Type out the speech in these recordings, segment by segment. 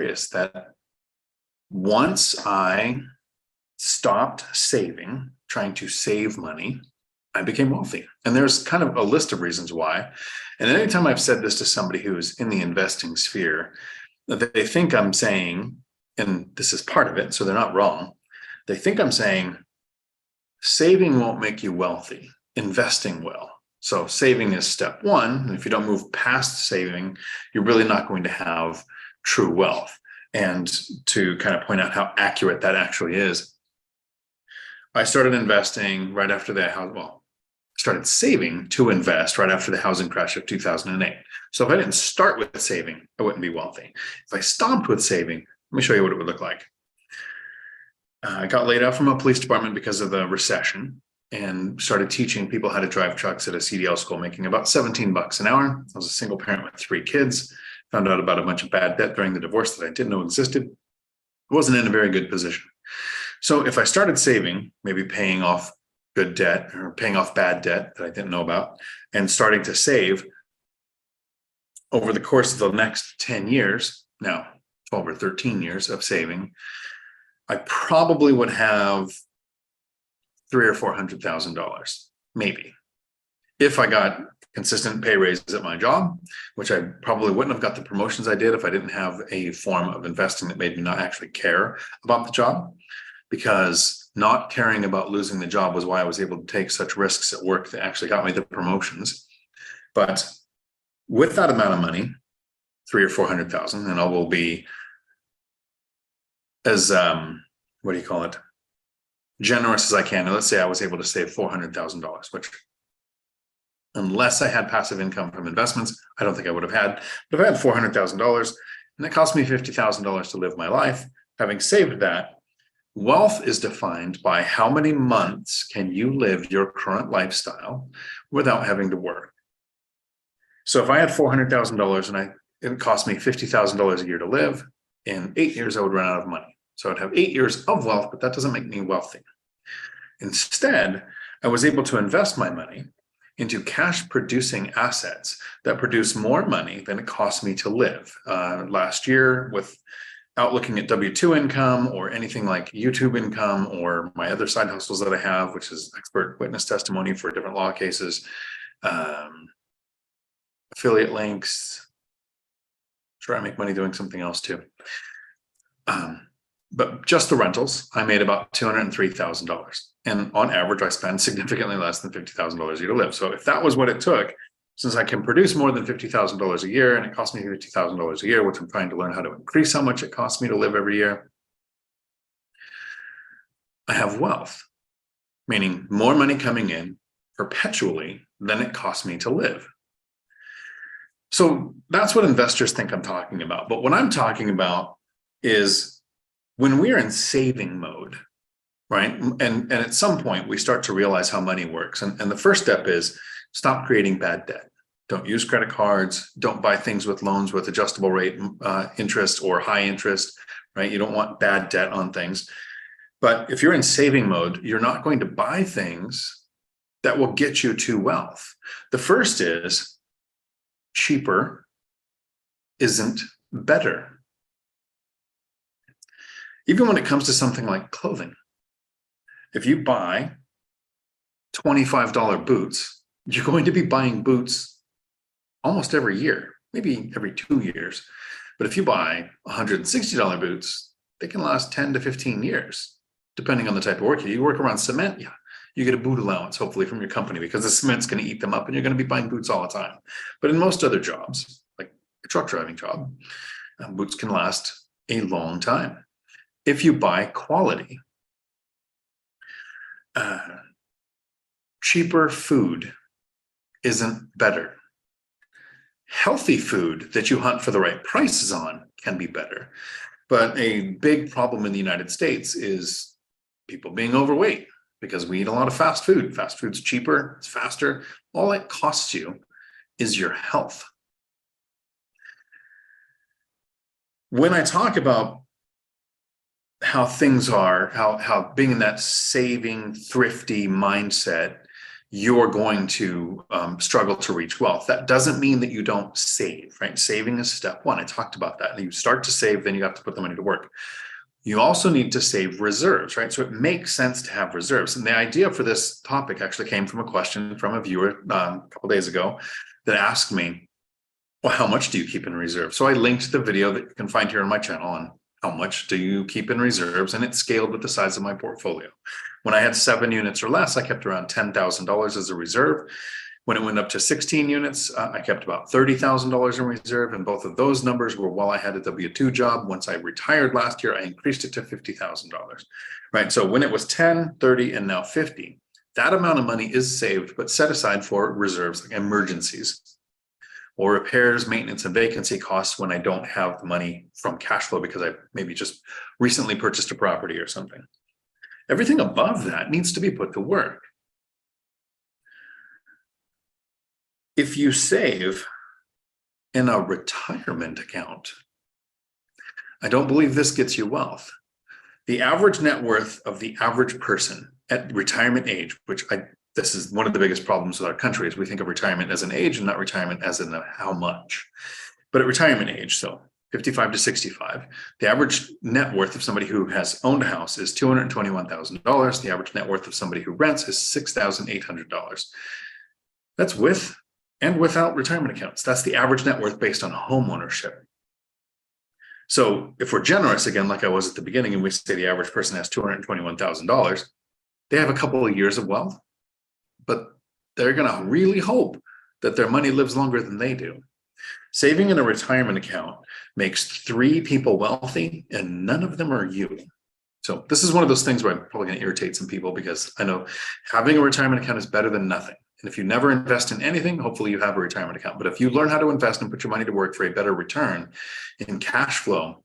hilarious that once I stopped saving, trying to save money, I became wealthy. And there's kind of a list of reasons why. And anytime I've said this to somebody who's in the investing sphere, they think I'm saying, and this is part of it, so they're not wrong. They think I'm saying saving won't make you wealthy, investing will. So saving is step one. And if you don't move past saving, you're really not going to have true wealth. And to kind of point out how accurate that actually is, I started investing right after the house. Well, started saving to invest right after the housing crash of 2008. So if I didn't start with saving, I wouldn't be wealthy. If I stopped with saving, let me show you what it would look like. I got laid off from a police department because of the recession and started teaching people how to drive trucks at a CDL school, making about $17 an hour. I was a single parent with 3 kids, found out about a bunch of bad debt during the divorce that I didn't know existed. I wasn't in a very good position. So if I started saving, maybe paying off good debt or paying off bad debt that I didn't know about, and starting to save over the course of the next 10 years, now 12 or 13 years of saving, I probably would have $300,000 or $400,000, maybe. If I got consistent pay raises at my job, which I probably wouldn't have got the promotions I did if I didn't have a form of investing that made me not actually care about the job, because not caring about losing the job was why I was able to take such risks at work that actually got me the promotions. But with that amount of money, $300,000 or $400,000, and I will be as generous as I can. And let's say I was able to save $400,000, which, unless I had passive income from investments, I don't think I would have had. But if I had $400,000 and it cost me $50,000 to live my life, having saved that, wealth is defined by how many months can you live your current lifestyle without having to work. So if I had $400,000 and it cost me $50,000 a year to live, in 8 years, I would run out of money. So I'd have 8 years of wealth, but that doesn't make me wealthy. Instead, I was able to invest my money into cash producing assets that produce more money than it cost me to live. Last year, without looking at W-2 income or anything like YouTube income or my other side hustles that I have, which is expert witness testimony for different law cases, affiliate links. Sure, I make money doing something else too. But just the rentals, I made about $203,000. And on average, I spend significantly less than $50,000 a year to live. So if that was what it took, since I can produce more than $50,000 a year and it costs me $50,000 a year, which I'm trying to learn how to increase how much it costs me to live every year, I have wealth, meaning more money coming in perpetually than it costs me to live. So that's what investors think I'm talking about. But what I'm talking about is when we're in saving mode, right? And at some point, we start to realize how money works. And the first step is stop creating bad debt. Don't use credit cards. Don't buy things with loans with adjustable rate interest or high interest, right? You don't want bad debt on things. But if you're in saving mode, you're not going to buy things that will get you to wealth. The first is cheaper isn't better. Even when it comes to something like clothing, if you buy $25 boots, you're going to be buying boots almost every year, maybe every 2 years. But if you buy $160 boots, they can last 10 to 15 years, depending on the type of work. You work around cement, yeah, you get a boot allowance, hopefully, from your company, because the cement's going to eat them up and you're going to be buying boots all the time. But in most other jobs, like a truck driving job, boots can last a long time. If you buy quality, cheaper food isn't better. Healthy food that you hunt for the right prices on can be better. But a big problem in the United States is people being overweight because we eat a lot of fast food. Fast food's cheaper, it's faster. All it costs you is your health. When I talk about how things are, how being in that saving, thrifty mindset you're going to struggle to reach wealth. That doesn't mean that you don't save, right? Saving is step one. I talked about that. You start to save, then you have to put the money to work. You also need to save reserves, right? So it makes sense to have reserves. And the idea for this topic actually came from a question from a viewer a couple of days ago that asked me, well, how much do you keep in reserve? So I linked the video that you can find here on my channel on how much do you keep in reserves, and it scaled with the size of my portfolio. When I had 7 units or less, I kept around $10,000 as a reserve. When it went up to 16 units, I kept about $30,000 in reserve, and both of those numbers were while I had a W-2 job. Once I retired last year, I increased it to $50,000, right? So when it was 10, 30, and now 50, that amount of money is saved, but set aside for reserves like emergencies or repairs, maintenance, and vacancy costs when I don't have the money from cash flow because I maybe just recently purchased a property or something. Everything above that needs to be put to work. If you save in a retirement account, I don't believe this gets you wealth. The average net worth of the average person at retirement age, this is one of the biggest problems with our country, is we think of retirement as an age and not retirement as in how much. But at retirement age, so 55 to 65, the average net worth of somebody who has owned a house is $221,000. The average net worth of somebody who rents is $6,800. That's with and without retirement accounts. That's the average net worth based on home ownership. So if we're generous again, like I was at the beginning, and we say the average person has $221,000, they have a couple of years of wealth, but they're going to really hope that their money lives longer than they do. Saving in a retirement account makes 3 people wealthy, and none of them are you. So this is one of those things where I'm probably going to irritate some people, because I know having a retirement account is better than nothing. And if you never invest in anything, hopefully you have a retirement account. But if you learn how to invest and put your money to work for a better return in cash flow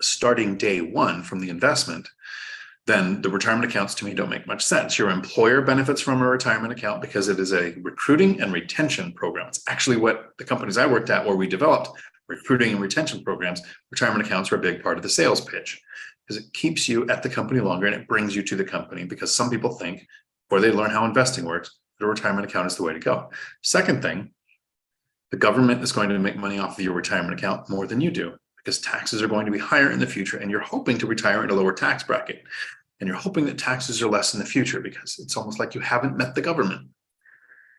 starting day one from the investment, then the retirement accounts to me don't make much sense. Your employer benefits from a retirement account because it is a recruiting and retention program. It's actually what the companies I worked at, where we developed recruiting and retention programs, retirement accounts are a big part of the sales pitch, because it keeps you at the company longer and it brings you to the company, because some people think, before they learn how investing works, the retirement account is the way to go. Second thing, the government is going to make money off of your retirement account more than you do, because taxes are going to be higher in the future, and you're hoping to retire in a lower tax bracket. And you're hoping that taxes are less in the future, because it's almost like you haven't met the government.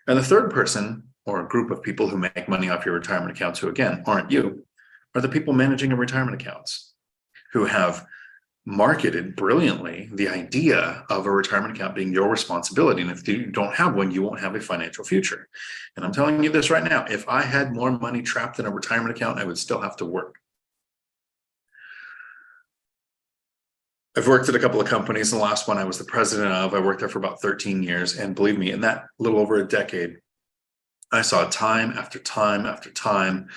And the third person, or a group of people who make money off your retirement accounts, who again aren't you, are the people managing your retirement accounts, who have marketed brilliantly the idea of a retirement account being your responsibility. And if you don't have one, you won't have a financial future. And I'm telling you this right now, if I had more money trapped in a retirement account, I would still have to work. I've worked at a couple of companies. The last one I was the president of, I worked there for about 13 years. And believe me, in that little over a decade, I saw time after time after time,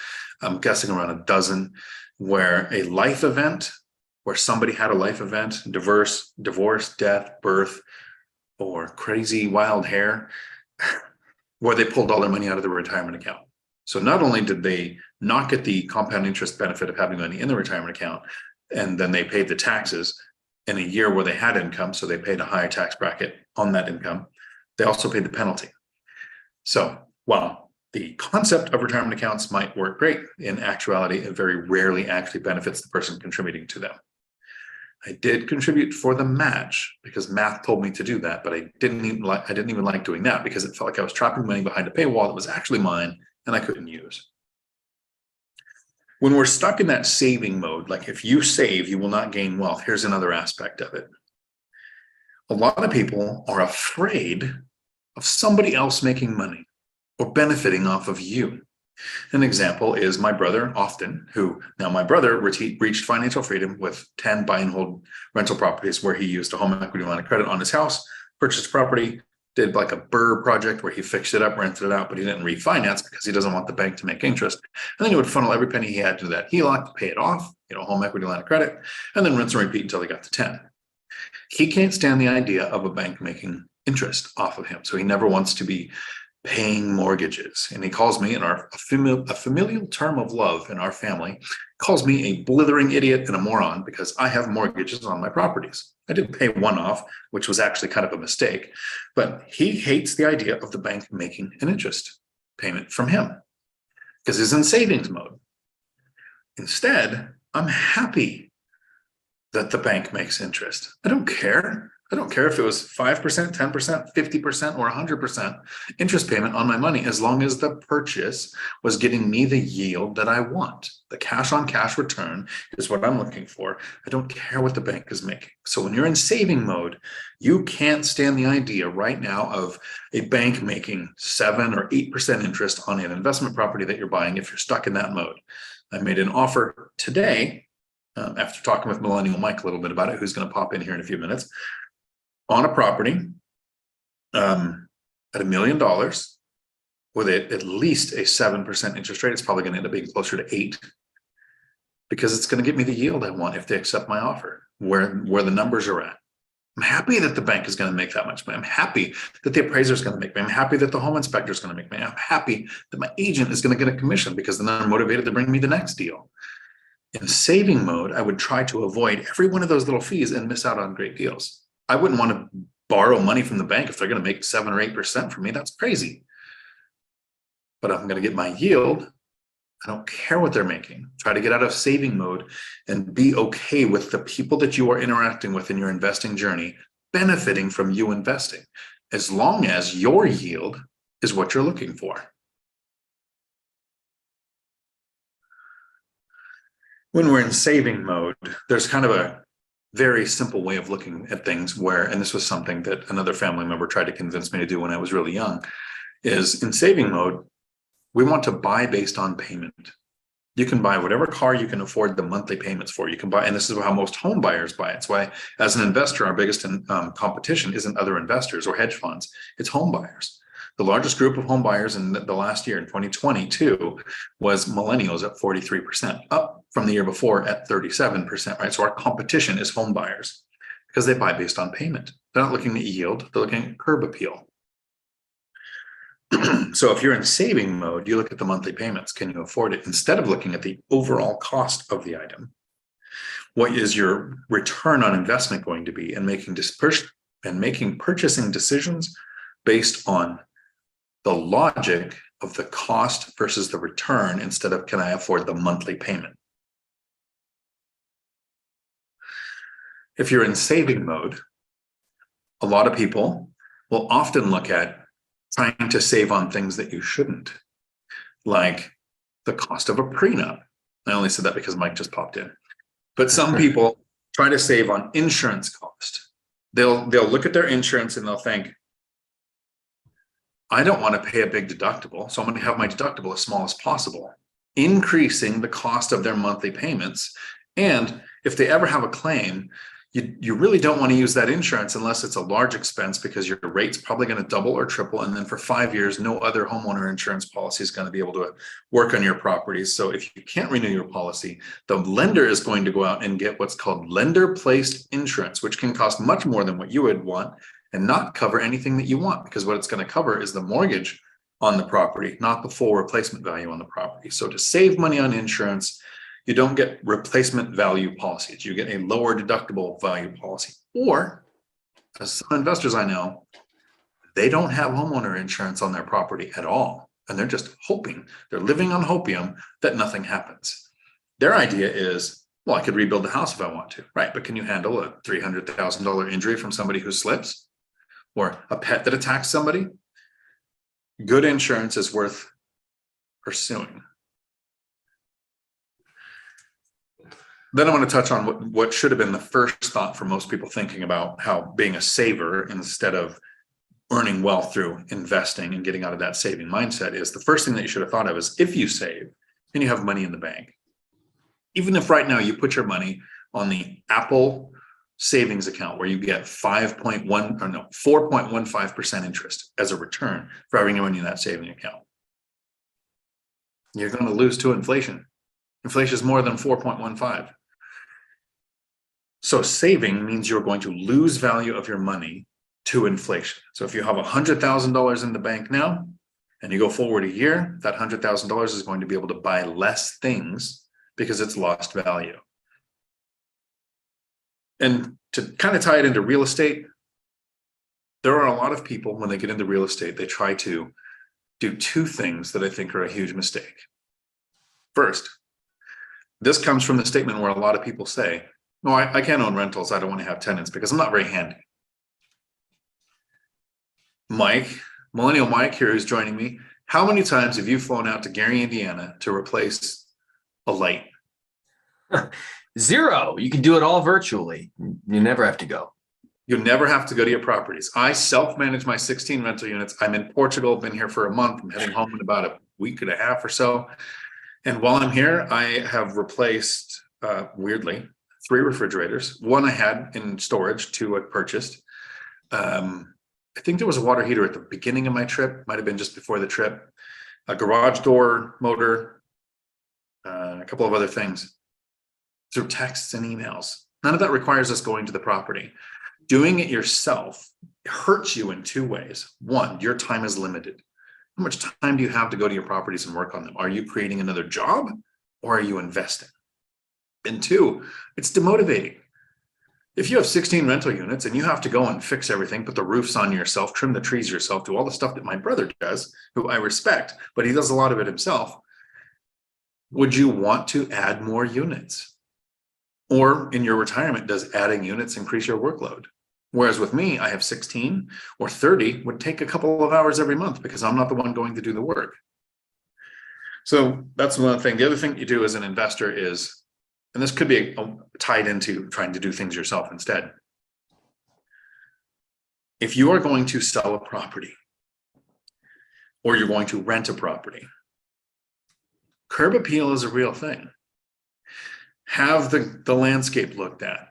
I'm guessing around a dozen, where a life event, where somebody had a life event, divorce, death, birth, or crazy wild hair, where they pulled all their money out of the retirement account. So not only did they not get the compound interest benefit of having money in the retirement account, and then they paid the taxes in a year where they had income, so they paid a higher tax bracket on that income, they also paid the penalty. So while the concept of retirement accounts might work great, in actuality, it very rarely actually benefits the person contributing to them. I did contribute for the match because math told me to do that, but I didn't even like doing that, because it felt like I was trapping money behind a paywall that was actually mine and I couldn't use. When we're stuck in that saving mode, like if you save, you will not gain wealth. Here's another aspect of it. A lot of people are afraid of somebody else making money or benefiting off of you. An example is my brother, Austin, my brother reached financial freedom with 10 buy and hold rental properties, where he used a home equity line of credit on his house, purchased property, did like a BRRRR project where he fixed it up, rented it out, but he didn't refinance because he doesn't want the bank to make interest. And then he would funnel every penny he had to that HELOC to pay it off, home equity line of credit, and then rinse and repeat until he got to 10. He can't stand the idea of a bank making interest off of him. So he never wants to be paying mortgages. And he calls me, in a familial term of love in our family, calls me a blithering idiot and a moron because I have mortgages on my properties. I did pay one off, which was actually kind of a mistake, but he hates the idea of the bank making an interest payment from him because he's in savings mode. Instead, I'm happy that the bank makes interest. I don't care. I don't care if it was 5%, 10%, 50%, or 100% interest payment on my money, as long as the purchase was getting me the yield that I want. The cash on cash return is what I'm looking for. I don't care what the bank is making. So when you're in saving mode, you can't stand the idea right now of a bank making 7 or 8% interest on an investment property that you're buying if you're stuck in that mode. I made an offer today, after talking with Millennial Mike a little bit about it, who's going to pop in here in a few minutes, on a property at $1 million with at least a 7% interest rate. It's probably going to end up being closer to 8 because it's going to get me the yield I want if they accept my offer, where the numbers are at. I'm happy that the bank is going to make that much money. I'm happy that the appraiser is going to make money. I'm happy that the home inspector is going to make money. I'm happy that my agent is going to get a commission because then they're motivated to bring me the next deal. In saving mode, I would try to avoid every one of those little fees and miss out on great deals. I wouldn't want to borrow money from the bank if they're going to make 7 or 8% for me. That's crazy. But if I'm going to get my yield, I don't care what they're making. Try to get out of saving mode and be okay with the people that you are interacting with in your investing journey benefiting from you investing, as long as your yield is what you're looking for. When we're in saving mode, there's kind of a very simple way of looking at things where, and this was something that another family member tried to convince me to do when I was really young, is in saving mode, we want to buy based on payment. You can buy whatever car you can afford the monthly payments for. You can buy, and this is how most home buyers buy. It's why, as an investor, our biggest competition isn't other investors or hedge funds. It's home buyers. The largest group of home buyers in the last year, in 2022, was millennials at 43%, up from the year before at 37%, right? So our competition is home buyers because they buy based on payment. They're not looking at yield, they're looking at curb appeal. So if you're in saving mode, you look at the monthly payments. Can you afford it? Instead of looking at the overall cost of the item, what is your return on investment going to be, and making purchasing decisions based on the logic of the cost versus the return instead of can I afford the monthly payment? If you're in saving mode, a lot of people will often look at trying to save on things that you shouldn't, like the cost of a prenup. I only said that because Mike just popped in. But some people try to save on insurance cost. They'll look at their insurance and they'll think, I don't want to pay a big deductible, so I'm going to have my deductible as small as possible, increasing the cost of their monthly payments. And if they ever have a claim, you really don't want to use that insurance unless it's a large expense, because your rate's probably going to double or triple. And then for 5 years, no other homeowner insurance policy is going to be able to work on your properties. So if you can't renew your policy, the lender is going to go out and get what's called lender-placed insurance, which can cost much more than what you would want and not cover anything that you want, because what it's going to cover is the mortgage on the property, not the full replacement value on the property. So to save money on insurance, you don't get replacement value policies. You get a lower deductible value policy. Or, as some investors I know, they don't have homeowner insurance on their property at all. And they're just hoping, they're living on hopium that nothing happens. Their idea is, well, I could rebuild the house if I want to, right? But can you handle a $300,000 injury from somebody who slips? Or a pet that attacks somebody? Good insurance is worth pursuing. Then I want to touch on what should have been the first thought for most people thinking about how being a saver instead of earning wealth through investing and getting out of that saving mindset is. The first thing that you should have thought of is, if you save and you have money in the bank, even if right now you put your money on the Apple savings account where you get 4.15% interest as a return for having your money in that saving account, you're going to lose to inflation. Inflation is more than 4.15. So saving means you're going to lose value of your money to inflation. So if you have $100,000 in the bank now and you go forward a year, that $100,000 is going to be able to buy less things because it's lost value. And to kind of tie it into real estate, there are a lot of people when they get into real estate, they try to do two things that I think are a huge mistake. First, this comes from the statement where a lot of people say, no, I can't own rentals. I don't want to have tenants because I'm not very handy. Mike, Millennial Mike here, who's joining me. How many times have you flown out to Gary, Indiana to replace a light? 0. You can do it all virtually. You never have to go. You never have to go to your properties. I self-manage my 16 rental units. I'm in Portugal, been here for a month. I'm heading home in about a week and a half or so. And while I'm here, I have replaced, weirdly, 3 refrigerators. 1 I had in storage, 2 I purchased. I think there was a water heater at the beginning of my trip, might have been just before the trip, a garage door motor, a couple of other things through texts and emails. None of that requires us going to the property. Doing it yourself hurts you in 2 ways. 1, your time is limited. How much time do you have to go to your properties and work on them? Are you creating another job or are you investing? And 2, it's demotivating. If you have 16 rental units and you have to go and fix everything, put the roofs on yourself, trim the trees yourself, do all the stuff that my brother does, who I respect, but he does a lot of it himself, would you want to add more units? Or in your retirement, does adding units increase your workload? Whereas with me, I have 16 or 30 would take a couple of hours every month because I'm not the one going to do the work. So that's one thing. The other thing you do as an investor is, and this could be tied into trying to do things yourself instead. If you are going to sell a property or you're going to rent a property, curb appeal is a real thing. Have the landscape looked at.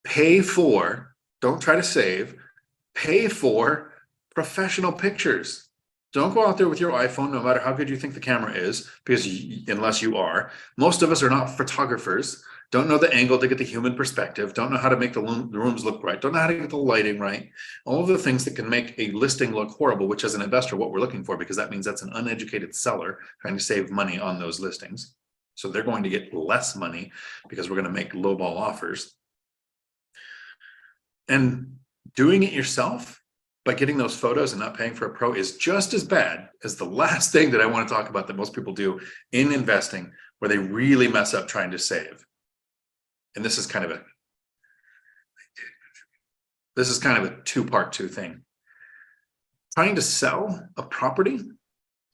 Pay for, don't try to save, pay for professional pictures. Don't go out there with your iPhone, no matter how good you think the camera is, because unless you are, most of us are not photographers, don't know the angle to get the human perspective, don't know how to make the rooms look right, don't know how to get the lighting right, all of the things that can make a listing look horrible, which as an investor, what we're looking for, because that means that's an uneducated seller trying to save money on those listings. So they're going to get less money because we're going to make lowball offers. And doing it yourself by getting those photos and not paying for a pro is just as bad as the last thing that I want to talk about that most people do in investing, where they really mess up trying to save. And this is kind of a 2-part 2 thing. Trying to sell a property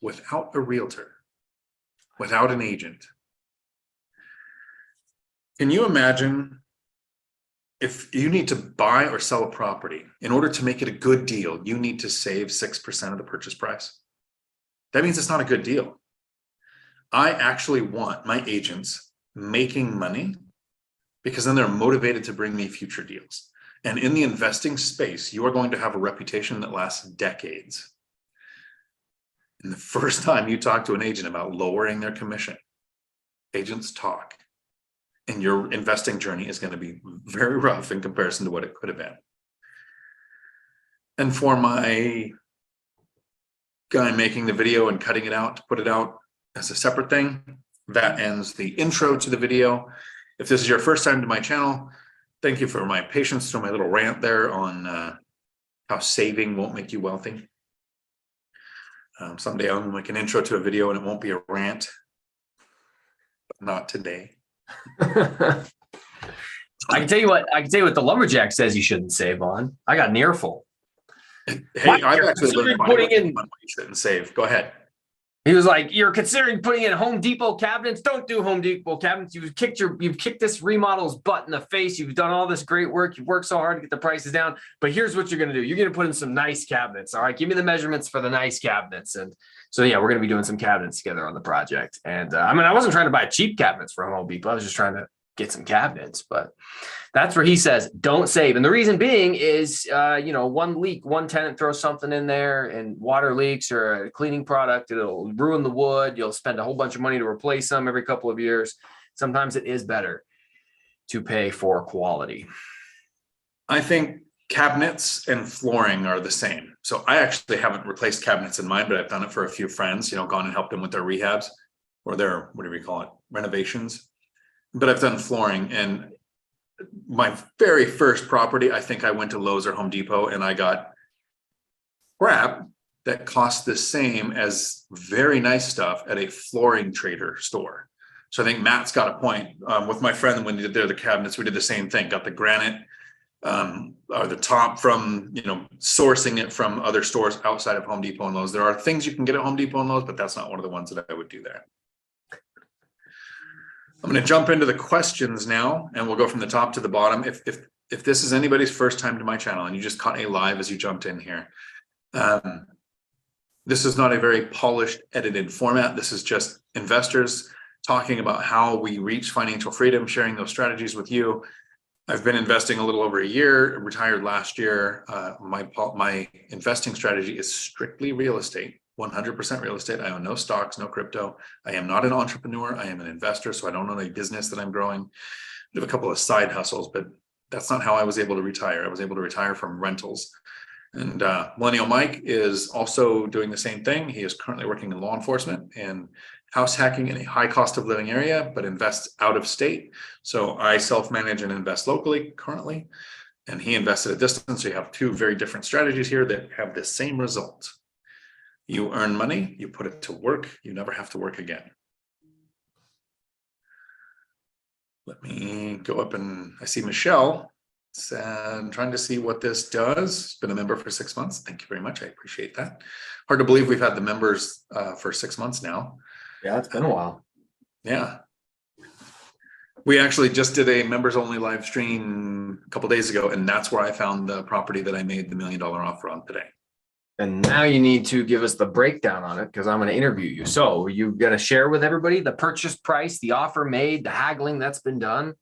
without a realtor, without an agent. Can you imagine if you need to buy or sell a property, in order to make it a good deal, you need to save 6% of the purchase price? That means it's not a good deal. I actually want my agents making money because then they're motivated to bring me future deals. And in the investing space, you are going to have a reputation that lasts decades. And the first time you talk to an agent about lowering their commission, agents talk. And your investing journey is going to be very rough in comparison to what it could have been. And for my guy making the video and cutting it out to put it out as a separate thing, that ends the intro to the video. If this is your first time to my channel, thank you for my patience through my little rant there on how saving won't make you wealthy. Someday I'll make an intro to a video and it won't be a rant, but not today. I can tell you what the lumberjack says you shouldn't save on. I got an earful. Hey, I've actually learned putting in you shouldn't save. Go ahead. He was like, "You're considering putting in Home Depot cabinets. Don't do Home Depot cabinets. You've kicked this remodel's butt in the face. You've done all this great work. You've worked so hard to get the prices down. But here's what you're going to do. You're going to put in some nice cabinets. All right, give me the measurements for the nice cabinets." And so, yeah, we're going to be doing some cabinets together on the project. And I wasn't trying to buy cheap cabinets from Home Depot. I was just trying to get some cabinets. But that's where he says, don't save. And the reason being is, one leak, one tenant throws something in there and water leaks or a cleaning product, it'll ruin the wood. You'll spend a whole bunch of money to replace them every couple of years. Sometimes it is better to pay for quality. I think cabinets and flooring are the same. So I actually haven't replaced cabinets in mine, but I've done it for a few friends, gone and helped them with their rehabs. or their, whatever you call it, renovations. But I've done flooring, and my very first property, I think I went to Lowe's or Home Depot and I got crap that cost the same as very nice stuff at a flooring trader store. So I think Matt's got a point. With my friend, when we did the cabinets, we did the same thing. Got the granite or the top from, sourcing it from other stores outside of Home Depot and Lowe's. There are things you can get at Home Depot and Lowe's, but that's not one of the ones that I would do there. I'm going to jump into the questions now, and we'll go from the top to the bottom. If this is anybody's first time to my channel and you just caught a live as you jumped in here, this is not a very polished, edited format. This is just investors talking about how we reach financial freedom, sharing those strategies with you. I've been investing a little over a year, retired last year. My investing strategy is strictly real estate, 100% real estate. I own no stocks, no crypto. I am not an entrepreneur. I am an investor, so I don't own a business that I'm growing. I have a couple of side hustles, but that's not how I was able to retire. I was able to retire from rentals. And Millennial Mike is also doing the same thing. He is currently working in law enforcement and house hacking in a high cost of living area, but invests out of state. So I self-manage and invest locally currently, and he invests at a distance. So you have two very different strategies here that have the same result. You earn money, you put it to work, you never have to work again. Let me go up, and I see Michelle. I'm trying to see what this does. Been a member for 6 months. Thank you very much. I appreciate that. Hard to believe we've had the members for 6 months now. Yeah, it's been a while. Yeah. We actually just did a members only live stream a couple days ago, and that's where I found the property that I made the $1 million offer on today. And now you need to give us the breakdown on it, because I'm going to interview you. So you're going to share with everybody the purchase price, the offer made, the haggling that's been done.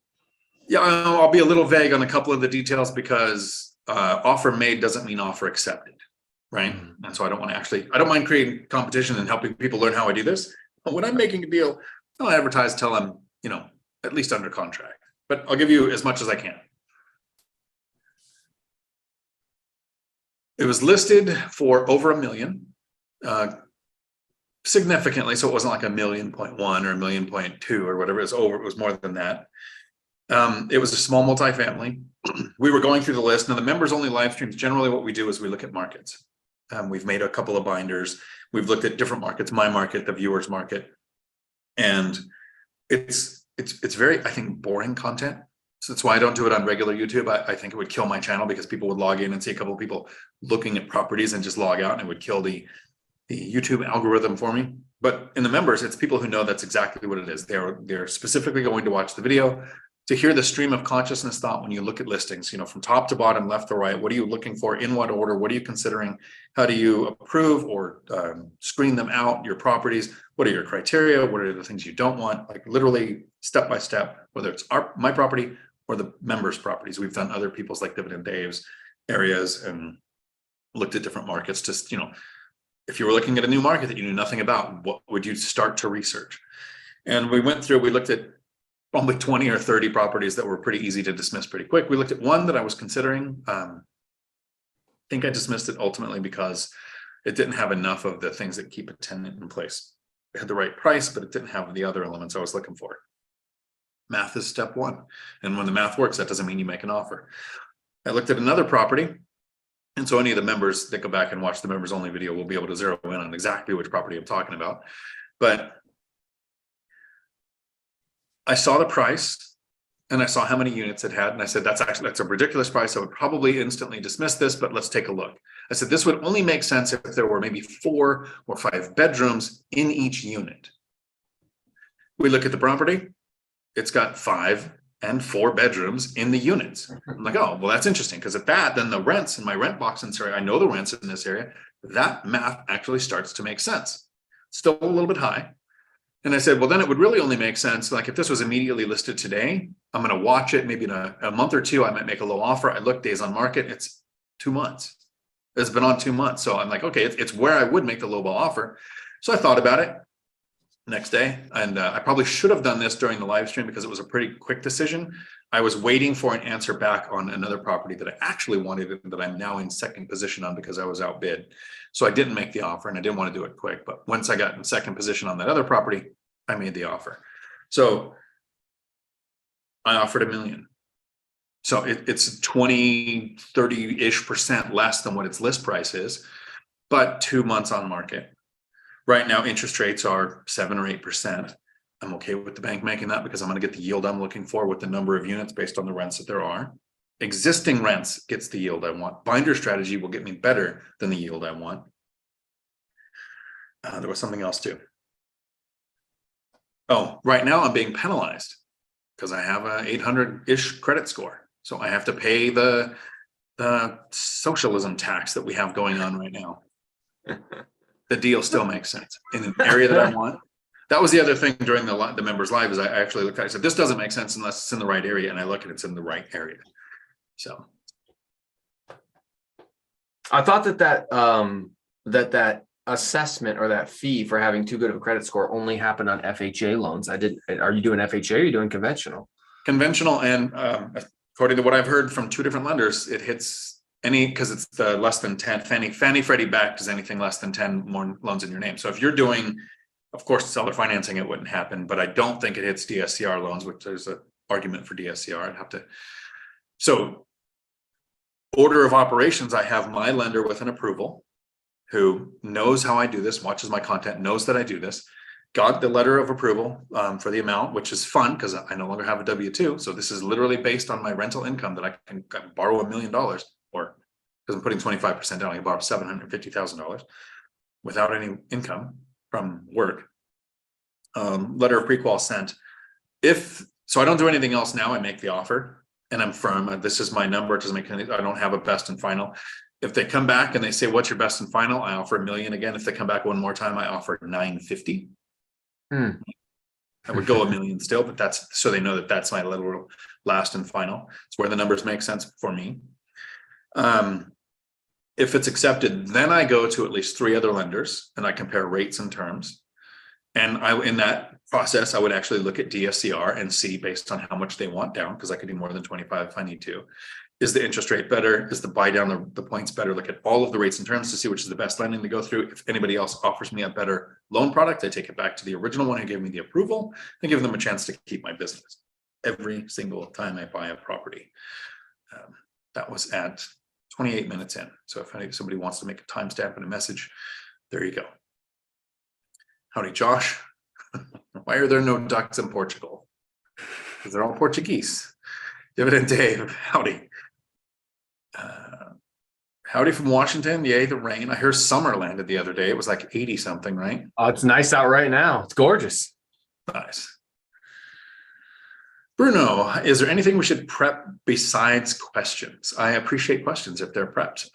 Yeah, I'll be a little vague on a couple of the details because offer made doesn't mean offer accepted, right? And so I don't mind creating competition and helping people learn how I do this. But when I'm making a deal, I'll advertise till I'm, at least under contract. But I'll give you as much as I can. It was listed for over $1 million, significantly. So it wasn't like $1.1 million or $1.2 million or whatever. It was more than that. It was a small multifamily. We were going through the list. Now, the members only live streams, generally what we do is we look at markets. We've made a couple of binders. We've looked at different markets, my market, the viewers market. And it's very, I think, boring content. So that's why I don't do it on regular YouTube. I think it would kill my channel because people would log in and see a couple of people looking at properties and just log out, and it would kill the YouTube algorithm for me. But in the members, it's people who know that's exactly what it is. They're specifically going to watch the video to hear the stream of consciousness thought when you look at listings, from top to bottom, left to right. What are you looking for? In what order? What are you considering? How do you approve or screen them out, your properties? What are your criteria? What are the things you don't want? Like literally step by step, whether it's my property or the members' properties. We've done other people's, like Dividend Dave's areas, and looked at different markets. Just, if you were looking at a new market that you knew nothing about, what would you start to research? And we looked at probably 20 or 30 properties that were pretty easy to dismiss pretty quick. We looked at one that I was considering. I think I dismissed it ultimately because it didn't have enough of the things that keep a tenant in place. It had the right price, but it didn't have the other elements I was looking for. Math is step one. And when the math works, that doesn't mean you make an offer. I looked at another property. And so any of the members that go back and watch the members only video will be able to zero in on exactly which property I'm talking about. But I saw the price and I saw how many units it had. And I said, that's a ridiculous price. I would probably instantly dismiss this, but let's take a look. I said, this would only make sense if there were maybe 4 or 5 bedrooms in each unit. We look at the property. It's got 5 and 4 bedrooms in the units. I'm like, oh, well, that's interesting. Because at that, then the rents in my rent box in this area, I know the rents in this area, that math actually starts to make sense. Still a little bit high. And I said, well, then it would really only make sense. Like if this was immediately listed today, I'm going to watch it. Maybe in a month or 2, I might make a low offer. I look days on market. It's 2 months. It's been on 2 months. So I'm like, okay, it's where I would make the low ball offer. So I thought about it next day. And I probably should have done this during the live stream because it was a pretty quick decision. I was waiting for an answer back on another property that I actually wanted and that I'm now in second position on because I was outbid. So I didn't make the offer and I didn't want to do it quick. But once I got in second position on that other property, I made the offer. So I offered $1 million. So it's 20, 30-ish% less than what its list price is, but 2 months on market. Right now, interest rates are 7 or 8%. I'm okay with the bank making that because I'm going to get the yield I'm looking for with the number of units based on the rents that there are. Existing rents gets the yield I want. Binder strategy will get me better than the yield I want. There was something else too. Oh, right now I'm being penalized because I have a 800-ish credit score. So I have to pay the socialism tax that we have going on right now. The deal still makes sense in an area that I want. That was the other thing during the members live is I actually looked at it, I said, this doesn't make sense unless it's in the right area. And I look and it's in the right area. So I thought that assessment or that fee for having too good of a credit score only happened on FHA loans. Are you doing FHA or are you doing conventional? Conventional, and according to what I've heard from 2 different lenders, it hits any, because it's the less than 10, Fannie Freddie backed is anything less than 10 more loans in your name. So if you're doing, of course, seller financing, it wouldn't happen, but I don't think it hits DSCR loans, which there's an argument for DSCR. I'd have to. So order of operations, I have my lender with an approval who knows how I do this, watches my content, knows that I do this, got the letter of approval for the amount, which is fun because I no longer have a W-2. So this is literally based on my rental income that I can borrow $1 million, or because I'm putting 25% down, I can borrow $750,000 without any income from work. Letter of pre-qual sent. So I don't do anything else now. I make the offer and I'm firm. This is my number. It doesn't make any, I don't have a best and final. If they come back and they say, what's your best and final? I offer $1 million again. If they come back one more time, I offer $950. I would go $1 million still, but that's so they know that that's my literal last and final. It's where the numbers make sense for me. If it's accepted, then I go to at least 3 other lenders and I compare rates and terms. And in that process, I would actually look at DSCR and see based on how much they want down, because I could do more than 25 if I need to. Is the interest rate better? Is the buy down the points better? Look at all of the rates and terms to see which is the best lending to go through. If anybody else offers me a better loan product, I take it back to the original one who gave me the approval and give them a chance to keep my business every single time I buy a property. That was at 28 minutes in. So if somebody wants to make a timestamp and a message, there you go. Howdy, Josh. Why are there no ducks in Portugal? Because they're all Portuguese. Dividend Dave, howdy. Howdy from Washington. Yay, the rain. I heard summer landed the other day. It was like 80 something, right? Oh, it's nice out right now. It's gorgeous. Nice. Bruno, is there anything we should prep besides questions? I appreciate questions if they're prepped.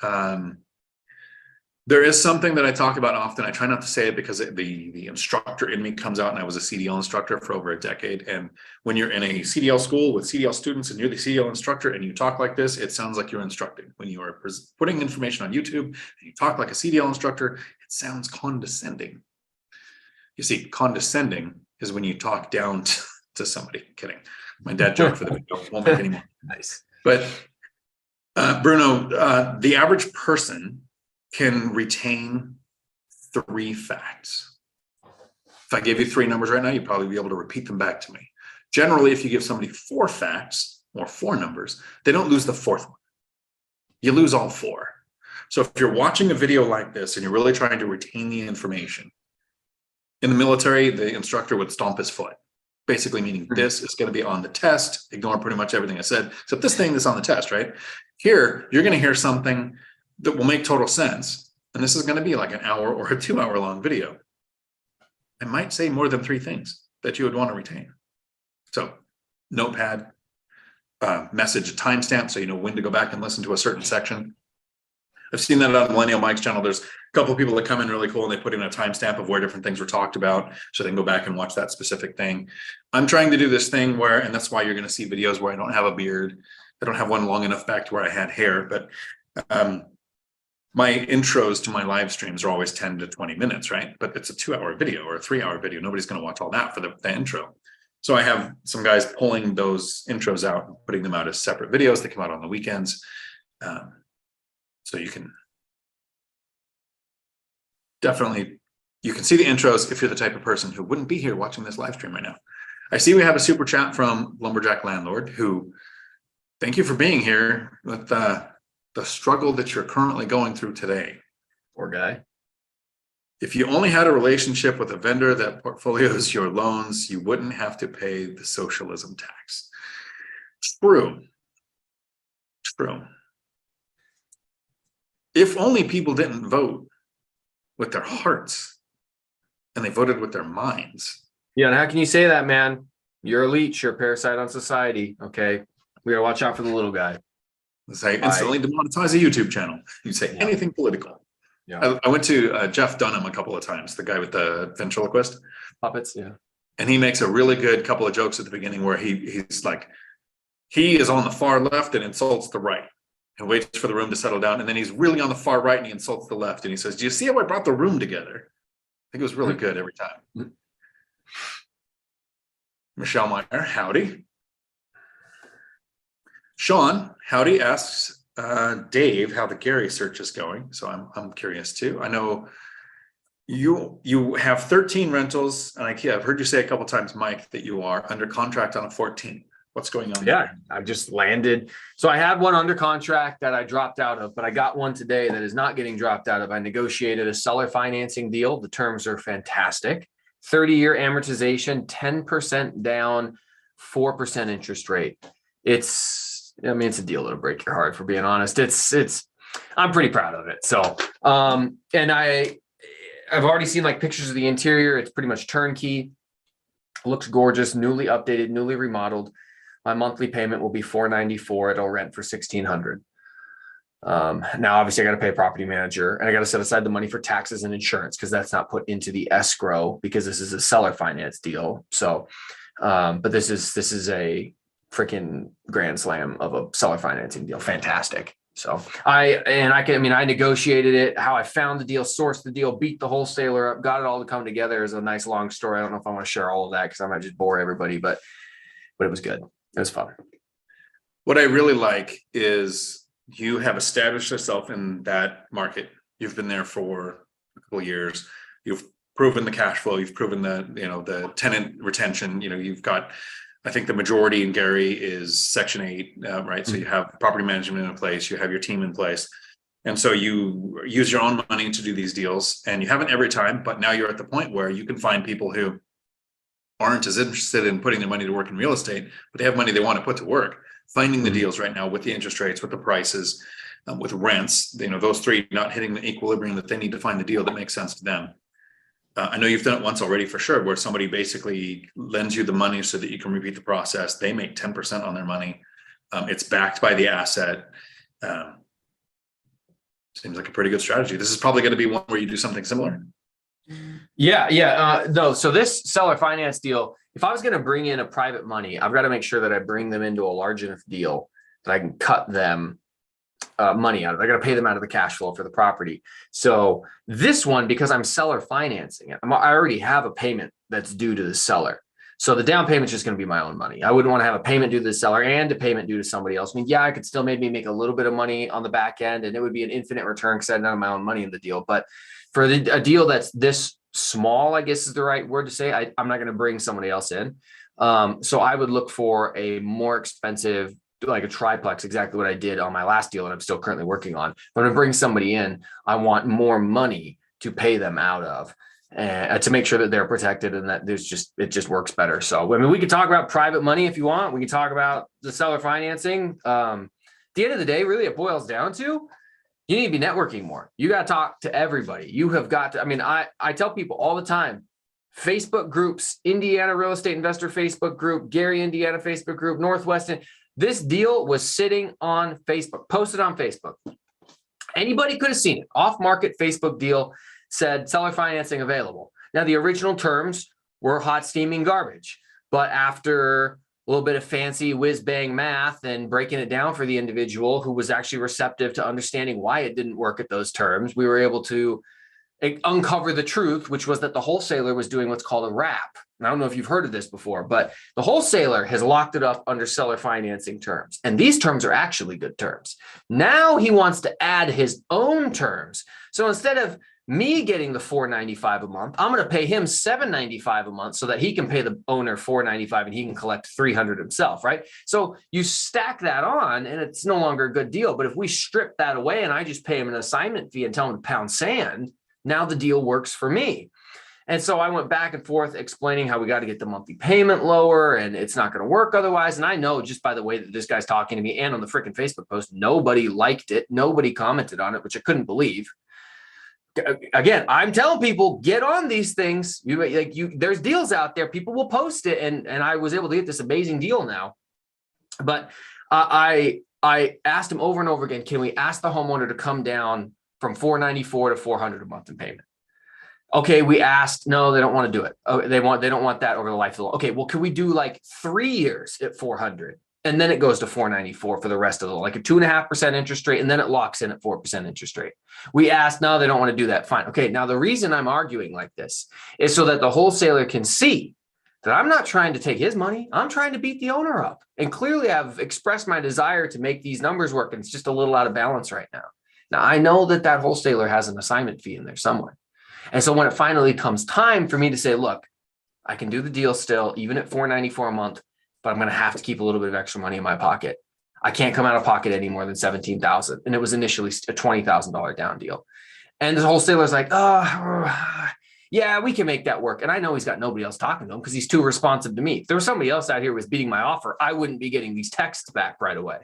There is something that I talk about often. I try not to say it because the instructor in me comes out, and I was a CDL instructor for over a decade. And when you're in a CDL school with CDL students and you're the CDL instructor and you talk like this, it sounds like you're instructing. When you are putting information on YouTube and you talk like a CDL instructor, it sounds condescending. You see, condescending is when you talk down to somebody. Kidding. My dad joked for the video. Won't make any more. Nice. But Bruno, the average person can retain 3 facts. If I gave you 3 numbers right now, you'd probably be able to repeat them back to me. Generally, if you give somebody 4 facts or 4 numbers, they don't lose the 4th one. You lose all 4. So if you're watching a video like this and you're really trying to retain the information, in the military, the instructor would stomp his foot, basically meaning this is going to be on the test. Ignore pretty much everything I said, except this thing that's on the test, right? Here, you're going to hear something that will make total sense. And this is going to be like an hour or a 2-hour long video. I might say more than 3 things that you would want to retain. So notepad, message, timestamp, so you know when to go back and listen to a certain section. I've seen that on Millennial Mike's channel. There's a couple of people that come in really cool and they put in a timestamp of where different things were talked about, so they can go back and watch that specific thing. I'm trying to do this thing where, and that's why you're going to see videos where I don't have a beard. I don't have one long enough back to where I had hair, but my intros to my live streams are always 10 to 20 minutes, right? But it's a 2-hour video or a 3-hour video. Nobody's going to watch all that for the intro. So I have some guys pulling those intros out and putting them out as separate videos. They come out on the weekends. So you can definitely You can see the intros if you're the type of person who wouldn't be here watching this live stream right now. I see we have a super chat from Lumberjack Landlord, who, thank you for being here with the struggle that you're currently going through today. Poor guy. If you only had a relationship with a vendor that portfolios your loans, you wouldn't have to pay the socialism tax. True. If only people didn't vote with their hearts and they voted with their minds. Yeah, and how can you say that, man? You're a leech, you're a parasite on society. Okay. We gotta watch out for the little guy. Say instantly demonetize a YouTube channel. You say anything political. Yeah. I went to Jeff Dunham a couple of times, the guy with the ventriloquist Puppets, yeah. And he makes a really good couple of jokes at the beginning where he's like, he is on the far left and insults the right and waits for the room to settle down. And then he's really on the far right and he insults the left. And he says, do you see how I brought the room together? I think it was really good every time. Michelle Meyer, howdy. Sean, howdy, asks Dave how the Gary search is going. So I'm curious too. I know you have 13 rentals, and I've heard you say a couple times, Mike, that you are under contract on a 14. What's going on? Yeah, I've just landed. So I had one under contract that I dropped out of, but I got one today that is not getting dropped out of. I negotiated a seller financing deal. The terms are fantastic. 30-year amortization, 10% down, 4% interest rate. It's a deal that'll break your heart, for being honest. I'm pretty proud of it. So, and I've already seen like pictures of the interior. It's pretty much turnkey. Looks gorgeous, newly updated, newly remodeled. My monthly payment will be $494. It'll rent for $1,600. Now, obviously, I got to pay a property manager, and I got to set aside the money for taxes and insurance because that's not put into the escrow because this is a seller finance deal. So, but this is a freaking grand slam of a seller financing deal. Fantastic. So I negotiated it, how I found the deal, sourced the deal, beat the wholesaler up, got it all to come together. Is a nice long story. I don't know if I want to share all of that because I might just bore everybody, but it was good. It was fun. What I really like is you have established yourself in that market. You've been there for a couple of years. You've proven the cash flow. You've proven the tenant retention. You've got, I think the majority in Gary is Section 8, right? So you have property management in place, you have your team in place. And so you use your own money to do these deals, and you haven't every time, but now you're at the point where you can find people who aren't as interested in putting their money to work in real estate, but they have money they want to put to work. Finding the deals right now with the interest rates, with the prices, with rents, those three not hitting the equilibrium that they need to find the deal that makes sense to them. I know you've done it once already for sure, where somebody basically lends you the money so that you can repeat the process. They make 10% on their money. It's backed by the asset. Seems like a pretty good strategy. This is probably going to be one where you do something similar. No. So this seller finance deal, if I was going to bring in a private money, I've got to make sure that I bring them into a large enough deal that I can cut them money out of it. I got to pay them out of the cash flow for the property. So this one, because I'm seller financing it, I already have a payment that's due to the seller. So the down payment is just going to be my own money. I wouldn't want to have a payment due to the seller and a payment due to somebody else. I could still maybe make a little bit of money on the back end, and it would be an infinite return because I don't have my own money in the deal. But for a deal that's this small, I guess is the right word to say, I'm not going to bring somebody else in. So I would look for a more expensive, like a triplex, exactly what I did on my last deal and I'm still currently working on. If I'm going to bring somebody in, I want more money to pay them out of, and to make sure that they're protected and that it just works better. So, we could talk about private money if you want. We can talk about the seller financing. At the end of the day, really it boils down to, you need to be networking more. You got to talk to everybody. You have got to, I tell people all the time, Facebook groups, Indiana Real Estate Investor Facebook group, Gary, Indiana Facebook group, Northwest. This deal was sitting on Facebook, posted on Facebook. Anybody could have seen it. Off-market Facebook deal said seller financing available. Now, the original terms were hot steaming garbage, but after a little bit of fancy whiz-bang math and breaking it down for the individual who was actually receptive to understanding why it didn't work at those terms, we were able to uncover the truth, which was that the wholesaler was doing what's called a wrap. And I don't know if you've heard of this before, but the wholesaler has locked it up under seller financing terms. And these terms are actually good terms. Now he wants to add his own terms. So instead of me getting the $495 a month. I'm going to pay him $795 a month so that he can pay the owner $495 and he can collect $300 himself, right? So you stack that on and it's no longer a good deal. But if we strip that away and I just pay him an assignment fee and tell him to pound sand, now the deal works for me. And so I went back and forth explaining how we got to get the monthly payment lower and it's not going to work otherwise. And I know just by the way that this guy's talking to me and on the freaking Facebook post, nobody liked it. Nobody commented on it, which I couldn't believe. Again, I'm telling people, get on these things. There's deals out there. People will post it. And I was able to get this amazing deal now. But I asked him over and over again, can we ask the homeowner to come down from $494 to $400 a month in payment? Okay, we asked. No, they don't want to do it. Oh, they don't want that over the life of the loan. Okay, well, can we do like 3 years at $400 and then it goes to $494 for the rest of the loan, like a 2.5% interest rate, and then it locks in at 4% interest rate. We asked. No, they don't want to do that. Fine. Okay, now the reason I'm arguing like this is so that the wholesaler can see that I'm not trying to take his money. I'm trying to beat the owner up. And clearly, I've expressed my desire to make these numbers work, and it's just a little out of balance right now. Now I know that wholesaler has an assignment fee in there somewhere. And so when it finally comes time for me to say, look, I can do the deal still, even at $494 a month, but I'm going to have to keep a little bit of extra money in my pocket. I can't come out of pocket any more than $17,000. And it was initially a $20,000 down deal. And the wholesaler's like, oh, yeah, we can make that work. And I know he's got nobody else talking to him because he's too responsive to me. If there was somebody else out here who was beating my offer, I wouldn't be getting these texts back right away.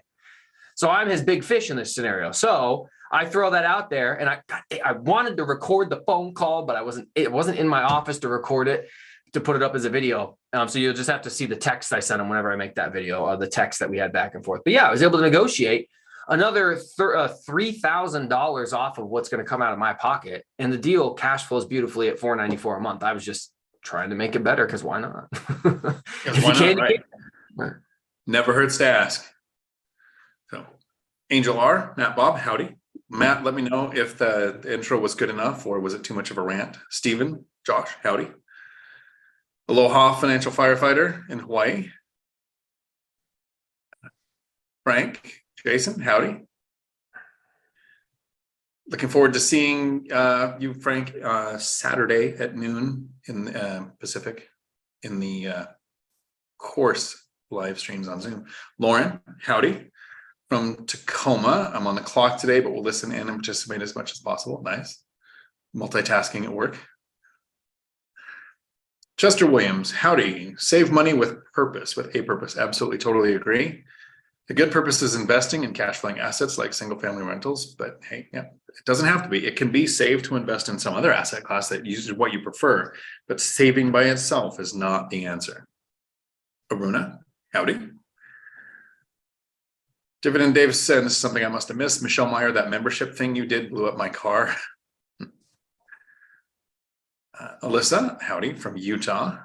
So I'm his big fish in this scenario. So I throw that out there and I wanted to record the phone call, but it wasn't in my office to record it, to put it up as a video. So you'll just have to see the text I sent him whenever I make that video, the text that we had back and forth. But yeah, I was able to negotiate another $3,000 off of what's going to come out of my pocket. And the deal cash flows beautifully at $494 a month. I was just trying to make it better because why not? Why not, right? Never hurts to ask. So Angel R, Matt Bob, howdy. Matt, let me know if the intro was good enough or was it too much of a rant. Stephen, Josh, howdy. Aloha, financial firefighter in Hawaii. Frank, Jason, howdy. Looking forward to seeing you, Frank, Saturday at noon in Pacific in the course live streams on Zoom. Lauren, howdy. From Tacoma. I'm on the clock today, but we'll listen in and participate as much as possible. Nice. Multitasking at work. Chester Williams, howdy. Save money with purpose, with a purpose. Absolutely, totally agree. The good purpose is investing in cash flowing assets like single family rentals, but hey, yeah, it doesn't have to be. It can be saved to invest in some other asset class that uses what you prefer, but saving by itself is not the answer. Aruna, howdy. Dividend Davis said, this is something I must have missed. Michelle Meyer, that membership thing you did blew up my car. Alyssa, howdy, from Utah.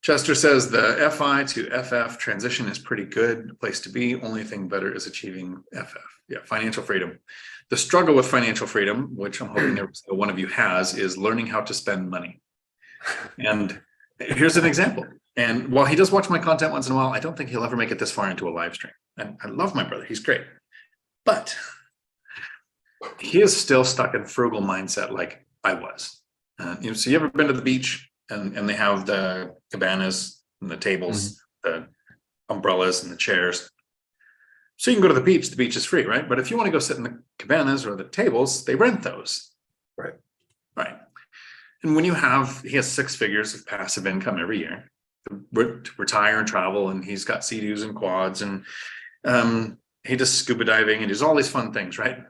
Chester says the FI to FF transition is pretty good place to be. Only thing better is achieving FF. Yeah, financial freedom. The struggle with financial freedom, which I'm hoping every single one of you has, is learning how to spend money. And here's an example. And while he does watch my content once in a while, I don't think he'll ever make it this far into a live stream. And I love my brother. He's great. But he is still stuck in frugal mindset like I was. So you ever been to the beach and they have the cabanas and the tables, the umbrellas and the chairs? So you can go to the beach. The beach is free, right? But if you want to go sit in the cabanas or the tables, they rent those. Right. Right. And when he has 6 figures of passive income every year, to retire and travel, and he's got Sea-Doos and quads, and he does scuba diving and does all these fun things, right?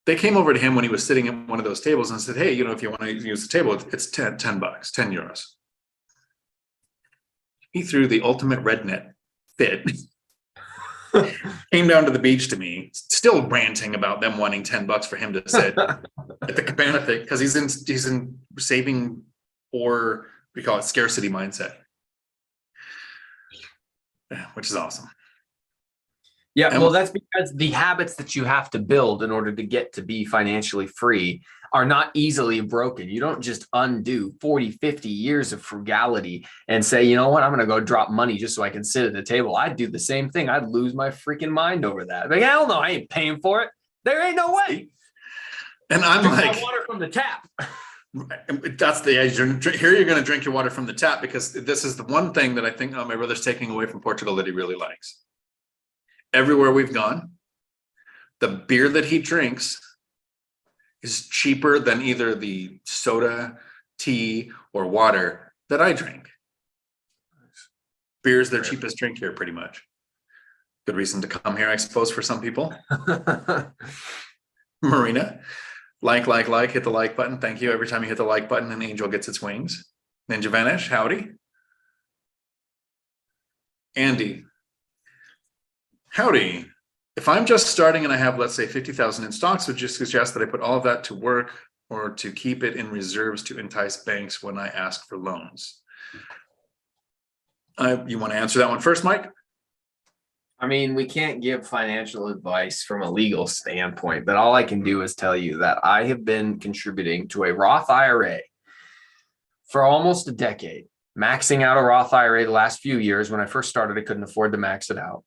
They came over to him when he was sitting at one of those tables and said, hey, if you want to use the table, it's $10, 10 euros. He threw the ultimate red net fit, came down to the beach to me, still ranting about them wanting $10 for him to sit at the cabana thing, because he's in saving, or we call it scarcity mindset, which is awesome. Yeah, well, that's because the habits that you have to build in order to get to be financially free are not easily broken. You don't just undo 40, 50 years of frugality and say, you know what, I'm going to go drop money just so I can sit at the table. I'd do the same thing. I'd lose my freaking mind over that. Like, hell no, I ain't paying for it. There ain't no way. And I'm Drink my like, water from the tap. that's the age. Here you're going to drink your water from the tap, because this is the one thing that I think my brother's taking away from Portugal that he really likes. Everywhere we've gone, the beer that he drinks is cheaper than either the soda, tea, or water that I drink. Beer is their cheapest drink here, pretty much. Good reason to come here, I suppose, for some people. Marina, like, hit the like button. Thank you. Every time you hit the like button, an angel gets its wings. Ninja Vanish, howdy. Andy, howdy. If I'm just starting and I have, let's say, 50,000 in stocks, would you suggest that I put all of that to work, or to keep it in reserves to entice banks when I ask for loans? You want to answer that one first, Mike? I mean, we can't give financial advice from a legal standpoint, but all I can do is tell you that I have been contributing to a Roth IRA for almost a decade, maxing out a Roth IRA the last few years. When I first started, I couldn't afford to max it out.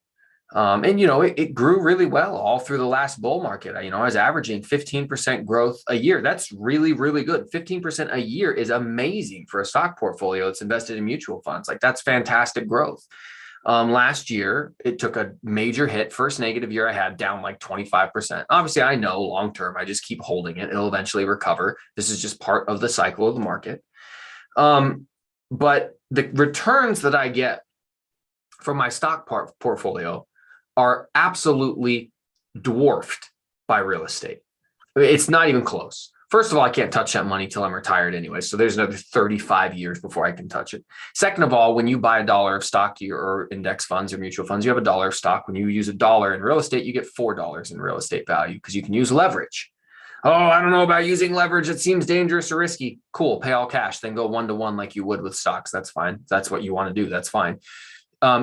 And, it grew really well all through the last bull market. I was averaging 15% growth a year. That's really, really good. 15% a year is amazing for a stock portfolio that's invested in mutual funds. Like, that's fantastic growth. Last year, it took a major hit. First negative year I had, down like 25%. Obviously, I know long-term, I just keep holding it. It'll eventually recover. This is just part of the cycle of the market. But the returns that I get from my stock portfolio are absolutely dwarfed by real estate. It's not even close. First of all, I can't touch that money till I'm retired anyway. So there's another 35 years before I can touch it. Second of all, when you buy $1 of stock or index funds or mutual funds, you have $1 of stock. When you use $1 in real estate, you get $4 in real estate value, because you can use leverage. Oh, I don't know about using leverage. It seems dangerous or risky. Cool. Pay all cash. Then go 1-to-1 like you would with stocks. That's fine. That's what you want to do. That's fine.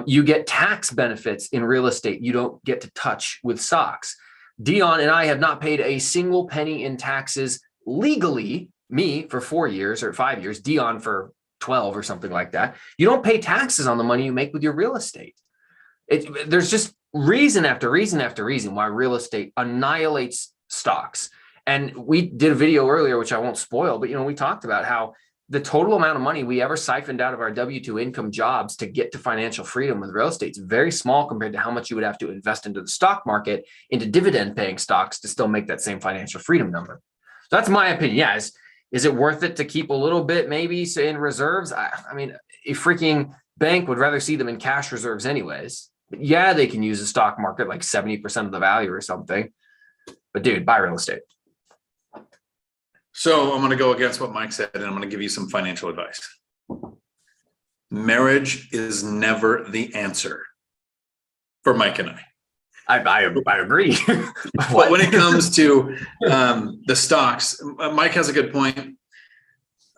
You get tax benefits in real estate you don't get to touch with stocks. Dion and I have not paid a single penny in taxes legally, me for 4 years or 5 years, Dion for 12 or something like that. You don't pay taxes on the money you make with your real estate. There's just reason after reason after reason why real estate annihilates stocks. And we did a video earlier, which I won't spoil, but we talked about how the total amount of money we ever siphoned out of our W-2 income jobs to get to financial freedom with real estate is very small compared to how much you would have to invest into the stock market, into dividend paying stocks, to still make that same financial freedom number. So that's my opinion. Yeah. Is it worth it to keep a little bit maybe in reserves? I mean, a freaking bank would rather see them in cash reserves anyways. But yeah, they can use the stock market like 70% of the value or something. But dude, buy real estate. So I'm going to go against what Mike said, and I'm going to give you some financial advice. Marriage is never the answer for Mike and I. I agree. But when it comes to the stocks, Mike has a good point.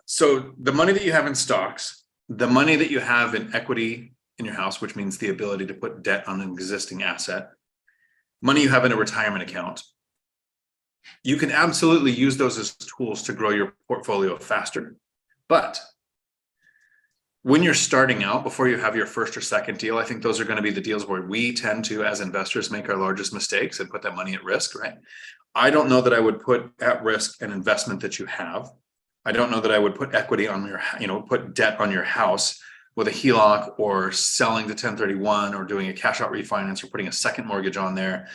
So the money that you have in stocks, the money that you have in equity in your house, which means the ability to put debt on an existing asset, money you have in a retirement account, you can absolutely use those as tools to grow your portfolio faster. But when you're starting out, before you have your first or second deal, I think those are going to be the deals where we tend to, as investors, make our largest mistakes and put that money at risk, right? I don't know that I would put at risk an investment that you have. I don't know that I would put equity on your, put debt on your house with a HELOC, or selling the 1031, or doing a cash out refinance, or putting a second mortgage on there,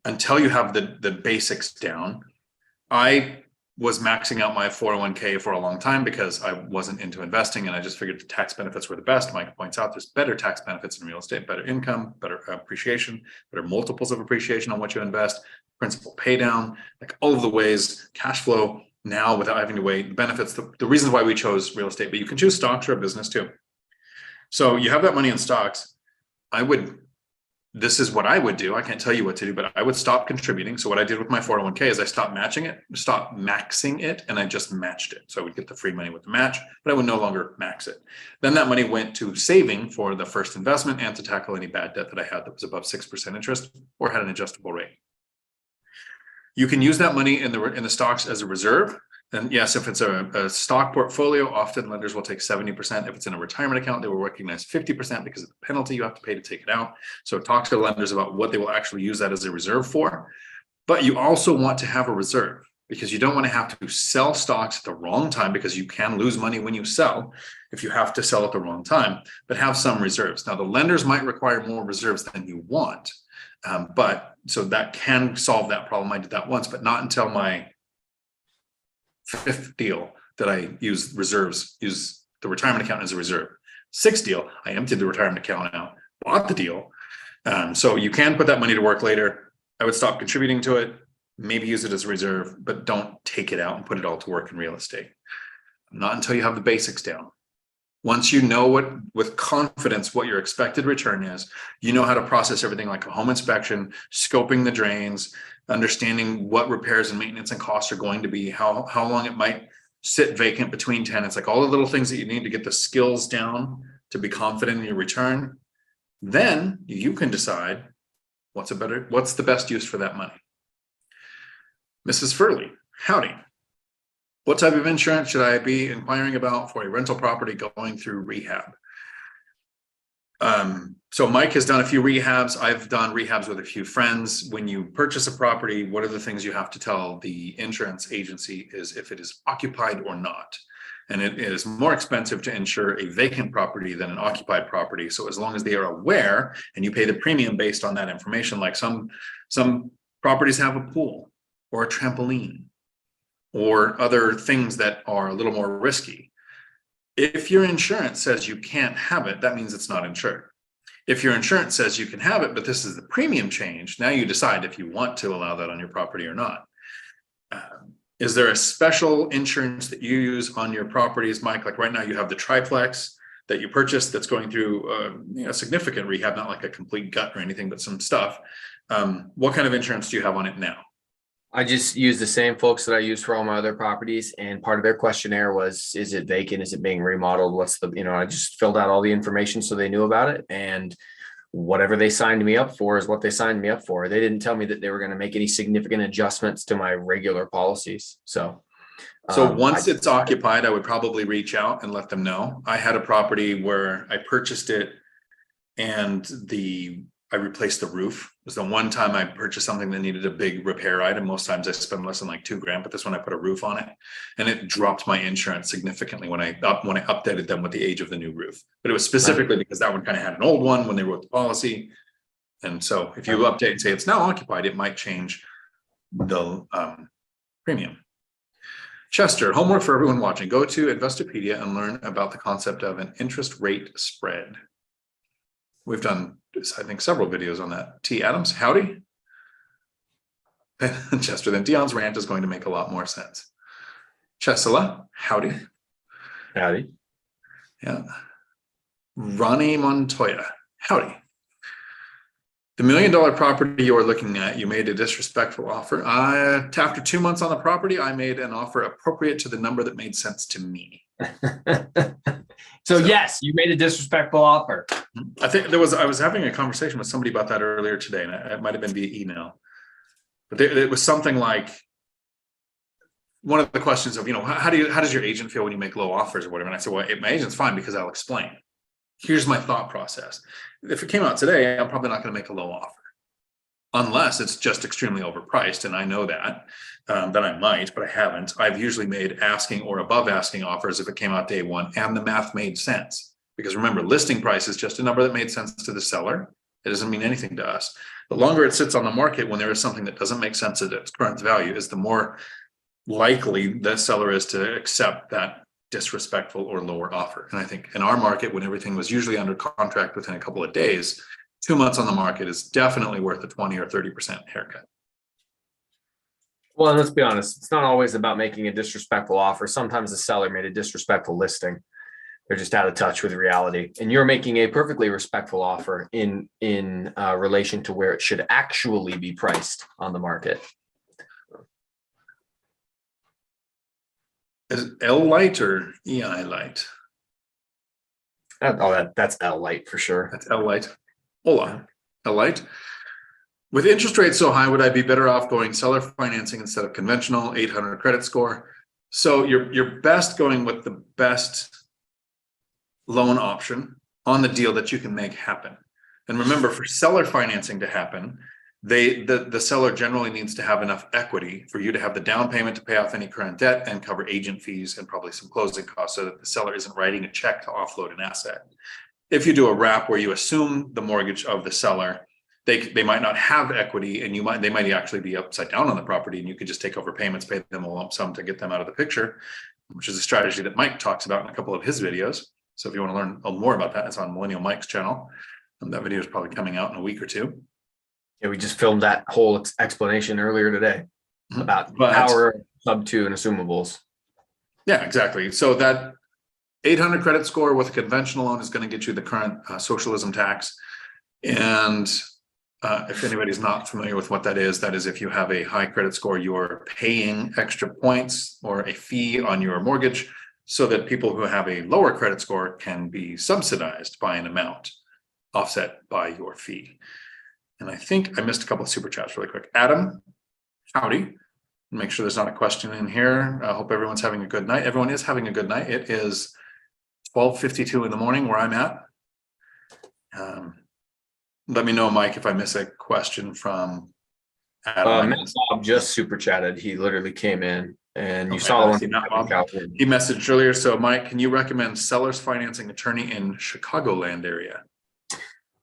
until you have the basics down. I was maxing out my 401k for a long time because I wasn't into investing, and I just figured the tax benefits were the best. Mike points out there's better tax benefits in real estate, better income, better appreciation, better multiples of appreciation on what you invest, principal pay down, like all of the ways, cash flow now without having to wait, benefits, the reasons why we chose real estate. But you can choose stocks or a business too. So you have that money in stocks. This is what I would do. I can't tell you what to do, but I would stop contributing. So what I did with my 401k is I stopped maxing it, and I just matched it. So I would get the free money with the match, but I would no longer max it. Then that money went to saving for the first investment and to tackle any bad debt that I had that was above 6% interest or had an adjustable rate. You can use that money in the stocks as a reserve. And yes, if it's a stock portfolio, often lenders will take 70%. If it's in a retirement account, they will recognize 50% because of the penalty you have to pay to take it out. So talk to lenders about what they will actually use that as a reserve for. But you also want to have a reserve because you don't want to have to sell stocks at the wrong time, because you can lose money when you sell if you have to sell at the wrong time, but have some reserves. Now, the lenders might require more reserves than you want. But so that can solve that problem. I did that once, but not until my 5th deal that I use the retirement account as a reserve. 6th deal, I emptied the retirement account out, bought the deal. So you can put that money to work later. I would stop contributing to it, maybe use it as a reserve, but don't take it out and put it all to work in real estate. Not until you have the basics down. Once you know with confidence what your expected return is, you know how to process everything like a home inspection, scoping the drains, understanding what repairs and maintenance and costs are going to be, how long it might sit vacant between tenants, like all the little things that you need to get the skills down to be confident in your return. Then you can decide what's the best use for that money. Mrs. Furley, howdy. What type of insurance should I be inquiring about for a rental property going through rehab? So Mike has done a few rehabs. I've done rehabs with a few friends. When you purchase a property, what are the things you have to tell the insurance agency is if it is occupied or not. And it is more expensive to insure a vacant property than an occupied property. So as long as they are aware and you pay the premium based on that information, like some properties have a pool or a trampoline or other things that are a little more risky. If your insurance says you can't have it, that means it's not insured. If your insurance says you can have it, but this is the premium change, now you decide if you want to allow that on your property or not. Is there a special insurance that you use on your properties, Mike? Like right now you have the triplex that you purchased that's going through a significant rehab, not like a complete gut or anything, but some stuff. What kind of insurance do you have on it now? I just use the same folks that I use for all my other properties. And part of their questionnaire was, is it vacant? Is it being remodeled? I just filled out all the information so they knew about it. And whatever they signed me up for is what they signed me up for. They didn't tell me that they were going to make any significant adjustments to my regular policies. So once it's occupied, I would probably reach out and let them know. I had a property where I purchased it and I replaced the roof. It was the one time I purchased something that needed a big repair item. Most times I spend less than like $2,000, but this one I put a roof on it, and it dropped my insurance significantly when I updated them with the age of the new roof. But it was specifically because that one kind of had an old one when they wrote the policy. And so if you update and say it's now occupied, it might change the premium. Chester, homework for everyone watching. Go to Investopedia and learn about the concept of an interest rate spread. We've done, I think, several videos on that. T. Adams, howdy. Chester, then Dion's rant is going to make a lot more sense. Chesela, howdy. Howdy. Yeah. Ronnie Montoya, howdy. The $1 million property you are looking at, you made a disrespectful offer. After 2 months on the property, I made an offer appropriate to the number that made sense to me. So yes, you made a disrespectful offer. I think I was having a conversation with somebody about that earlier today, and it might have been via email, but it was something like one of the questions of, how does your agent feel when you make low offers or whatever? And I said, well, my agent's fine because I'll explain. Here's my thought process. If it came out today, I'm probably not going to make a low offer unless it's just extremely overpriced. And I know that I might, but I haven't. I've usually made asking or above asking offers if it came out day one and the math made sense. Because remember, listing price is just a number that made sense to the seller. It doesn't mean anything to us. The longer it sits on the market when there is something that doesn't make sense at its current value is the more likely the seller is to accept that disrespectful or lower offer. And I think in our market, when everything was usually under contract within a couple of days, 2 months on the market is definitely worth a 20 or 30% haircut. Well, and let's be honest, it's not always about making a disrespectful offer. Sometimes the seller made a disrespectful listing. They're just out of touch with reality. And you're making a perfectly respectful offer in relation to where it should actually be priced on the market. Is it L light or EI light? That's L light for sure. That's L light. Hola, L light. With interest rates so high, would I be better off going seller financing instead of conventional 800 credit score? So you're best going with the best loan option on the deal that you can make happen. And remember, for seller financing to happen, the seller generally needs to have enough equity for you to have the down payment to pay off any current debt and cover agent fees and probably some closing costs, so that the seller isn't writing a check to offload an asset. If you do a wrap where you assume the mortgage of the seller, they might not have equity, and they might actually be upside down on the property, and you could just take over payments, pay them a lump sum to get them out of the picture, which is a strategy that Mike talks about in a couple of his videos. So if you want to learn more about that, it's on Millennial Mike's channel. That video is probably coming out in a week or two. Yeah, we just filmed that whole explanation earlier today about power, sub 2 and assumables. Yeah, exactly. So that 800 credit score with a conventional loan is going to get you the current socialism tax. And if anybody's not familiar with what that is if you have a high credit score, you're paying extra points or a fee on your mortgage so that people who have a lower credit score can be subsidized by an amount offset by your fee. And I think I missed a couple of super chats really quick. Adam, howdy. Make sure there's not a question in here. I hope everyone's having a good night. Everyone is having a good night. It is 12:52 in the morning where I'm at. Let me know, Mike, if I miss a question from Adam. Bob just super chatted. He literally came in, and you saw one. He messaged earlier. So, Mike, can you recommend seller's financing attorney in Chicagoland area?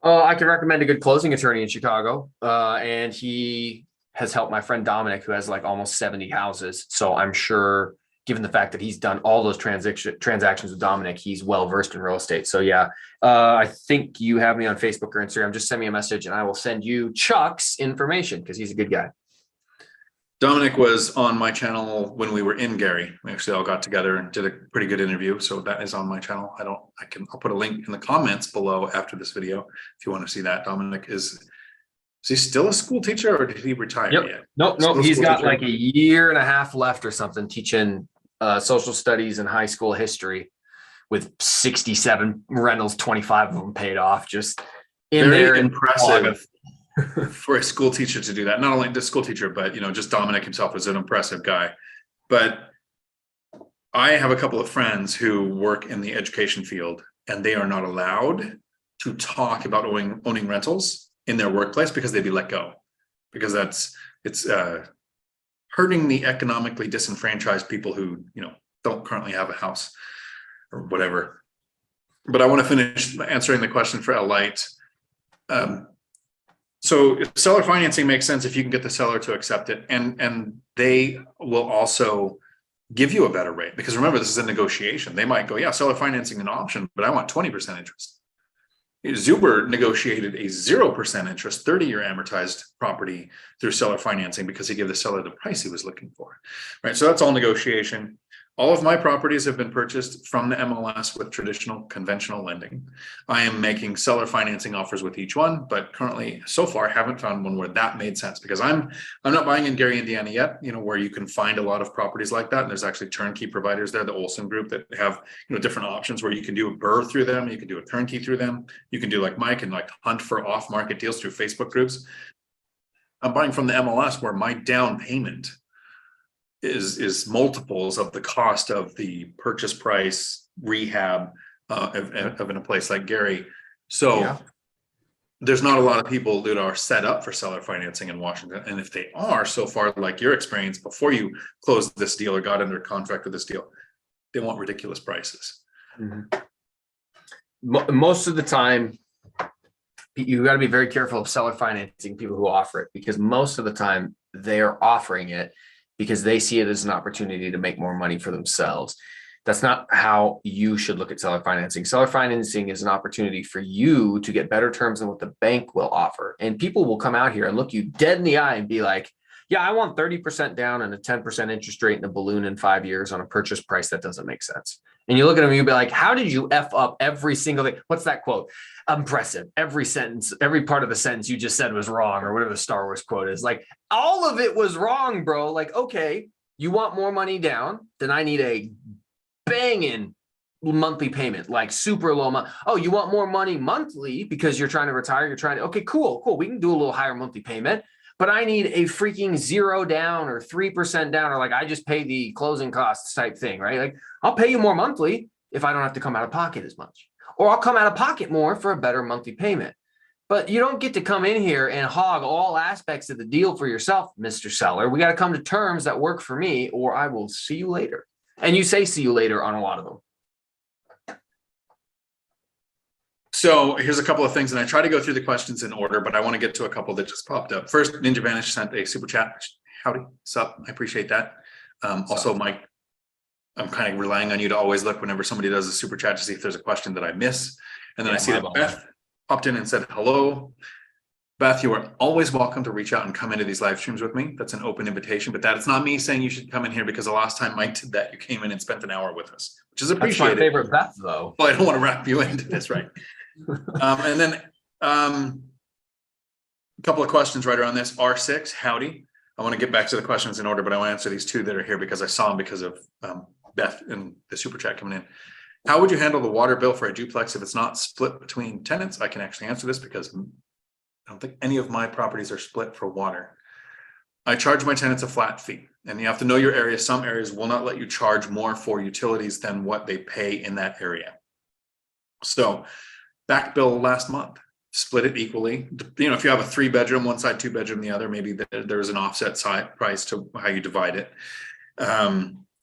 I can recommend a good closing attorney in Chicago, and he has helped my friend Dominic, who has like almost 70 houses. So I'm sure, given the fact that he's done all those transactions with Dominic, he's well versed in real estate. So yeah, I think you have me on Facebook or Instagram. Just send me a message, and I will send you Chuck's information because he's a good guy. Dominic was on my channel when we were in Gary. We actually all got together and did a pretty good interview. So that is on my channel. I'll put a link in the comments below after this video if you want to see that. Dominic is he still a school teacher, or did he retire yet? Nope. He's got like a year and a half left or something teaching social studies and high school history with 67 rentals, 25 of them paid off. Just in very there. Impressive. For a school teacher to do that. Not only the school teacher, but just Dominic himself was an impressive guy. But I have a couple of friends who work in the education field, and they are not allowed to talk about owning rentals in their workplace because they'd be let go, because it's hurting the economically disenfranchised people who don't currently have a house or whatever. But I want to finish answering the question for Light. So seller financing makes sense if you can get the seller to accept it, and they will also give you a better rate, because remember, this is a negotiation. They might go, yeah, seller financing an option, but I want 20% interest. Zuber negotiated a 0% interest, 30-year amortized property through seller financing because he gave the seller the price he was looking for, right? So that's all negotiation. All of my properties have been purchased from the MLS with traditional conventional lending. I am making seller financing offers with each one, but currently, so far, haven't found one where that made sense, because I'm not buying in Gary, Indiana yet, where you can find a lot of properties like that. And there's actually turnkey providers there, the Olson Group, that have different options where you can do a BRRRR through them, you can do a turnkey through them, you can do like Mike and like hunt for off-market deals through Facebook groups. I'm buying from the MLS where my down payment is multiples of the cost of the purchase price rehab of in a place like Gary. So there's not a lot of people that are set up for seller financing in Washington. And if they are, so far, like your experience, before you closed this deal or got under contract with this deal, they want ridiculous prices. Mm-hmm. Most of the time, you got to be very careful of seller financing people who offer it, because most of the time they are offering it because they see it as an opportunity to make more money for themselves. That's not how you should look at seller financing. Seller financing is an opportunity for you to get better terms than what the bank will offer. And people will come out here and look you dead in the eye and be like, yeah, I want 30% down and a 10% interest rate and a balloon in 5 years on a purchase price. That doesn't make sense. And you look at them and you'll be like, how did you F up every single thing? What's that quote? Impressive. Every sentence, every part of the sentence you just said was wrong, or whatever the Star Wars quote is. Like, all of it was wrong, bro. Like, okay, you want more money down, then I need a banging monthly payment, like super low month. Oh, you want more money monthly because you're trying to retire? Okay, cool. We can do a little higher monthly payment, but I need a freaking 0 down or 3% down, or like I just pay the closing costs type thing, right? Like, I'll pay you more monthly if I don't have to come out of pocket as much, or I'll come out of pocket more for a better monthly payment. But you don't get to come in here and hog all aspects of the deal for yourself, Mr. Seller. We got to come to terms that work for me, or I will see you later. And you say see you later on a lot of them. So here's a couple of things, and I try to go through the questions in order, but I want to get to a couple that just popped up. First, Ninja Vanish sent a super chat. Howdy, sup? I appreciate that. Also, Mike, I'm kind of relying on you to always look whenever somebody does a super chat to see if there's a question that I miss. And then I see that Beth popped in and said, hello. Beth, you are always welcome to reach out and come into these live streams with me. That's an open invitation, but that is not me saying you should come in here, because the last time Mike did that, you came in and spent an hour with us, which is appreciated. That's my favorite Beth, though. Well, I don't want to wrap you into this, right? And then a couple of questions right around this. R6, howdy. I want to get back to the questions in order, but I want to answer these two that are here because I saw them because of Beth and the super chat coming in. How would you handle the water bill for a duplex if it's not split between tenants? I can actually answer this because I don't think any of my properties are split for water. I charge my tenants a flat fee, and you have to know your area. Some areas will not let you charge more for utilities than what they pay in that area. So back bill last month, split it equally. You know, if you have a 3-bedroom, one side, 2-bedroom, the other, maybe there's an offset side price to how you divide it.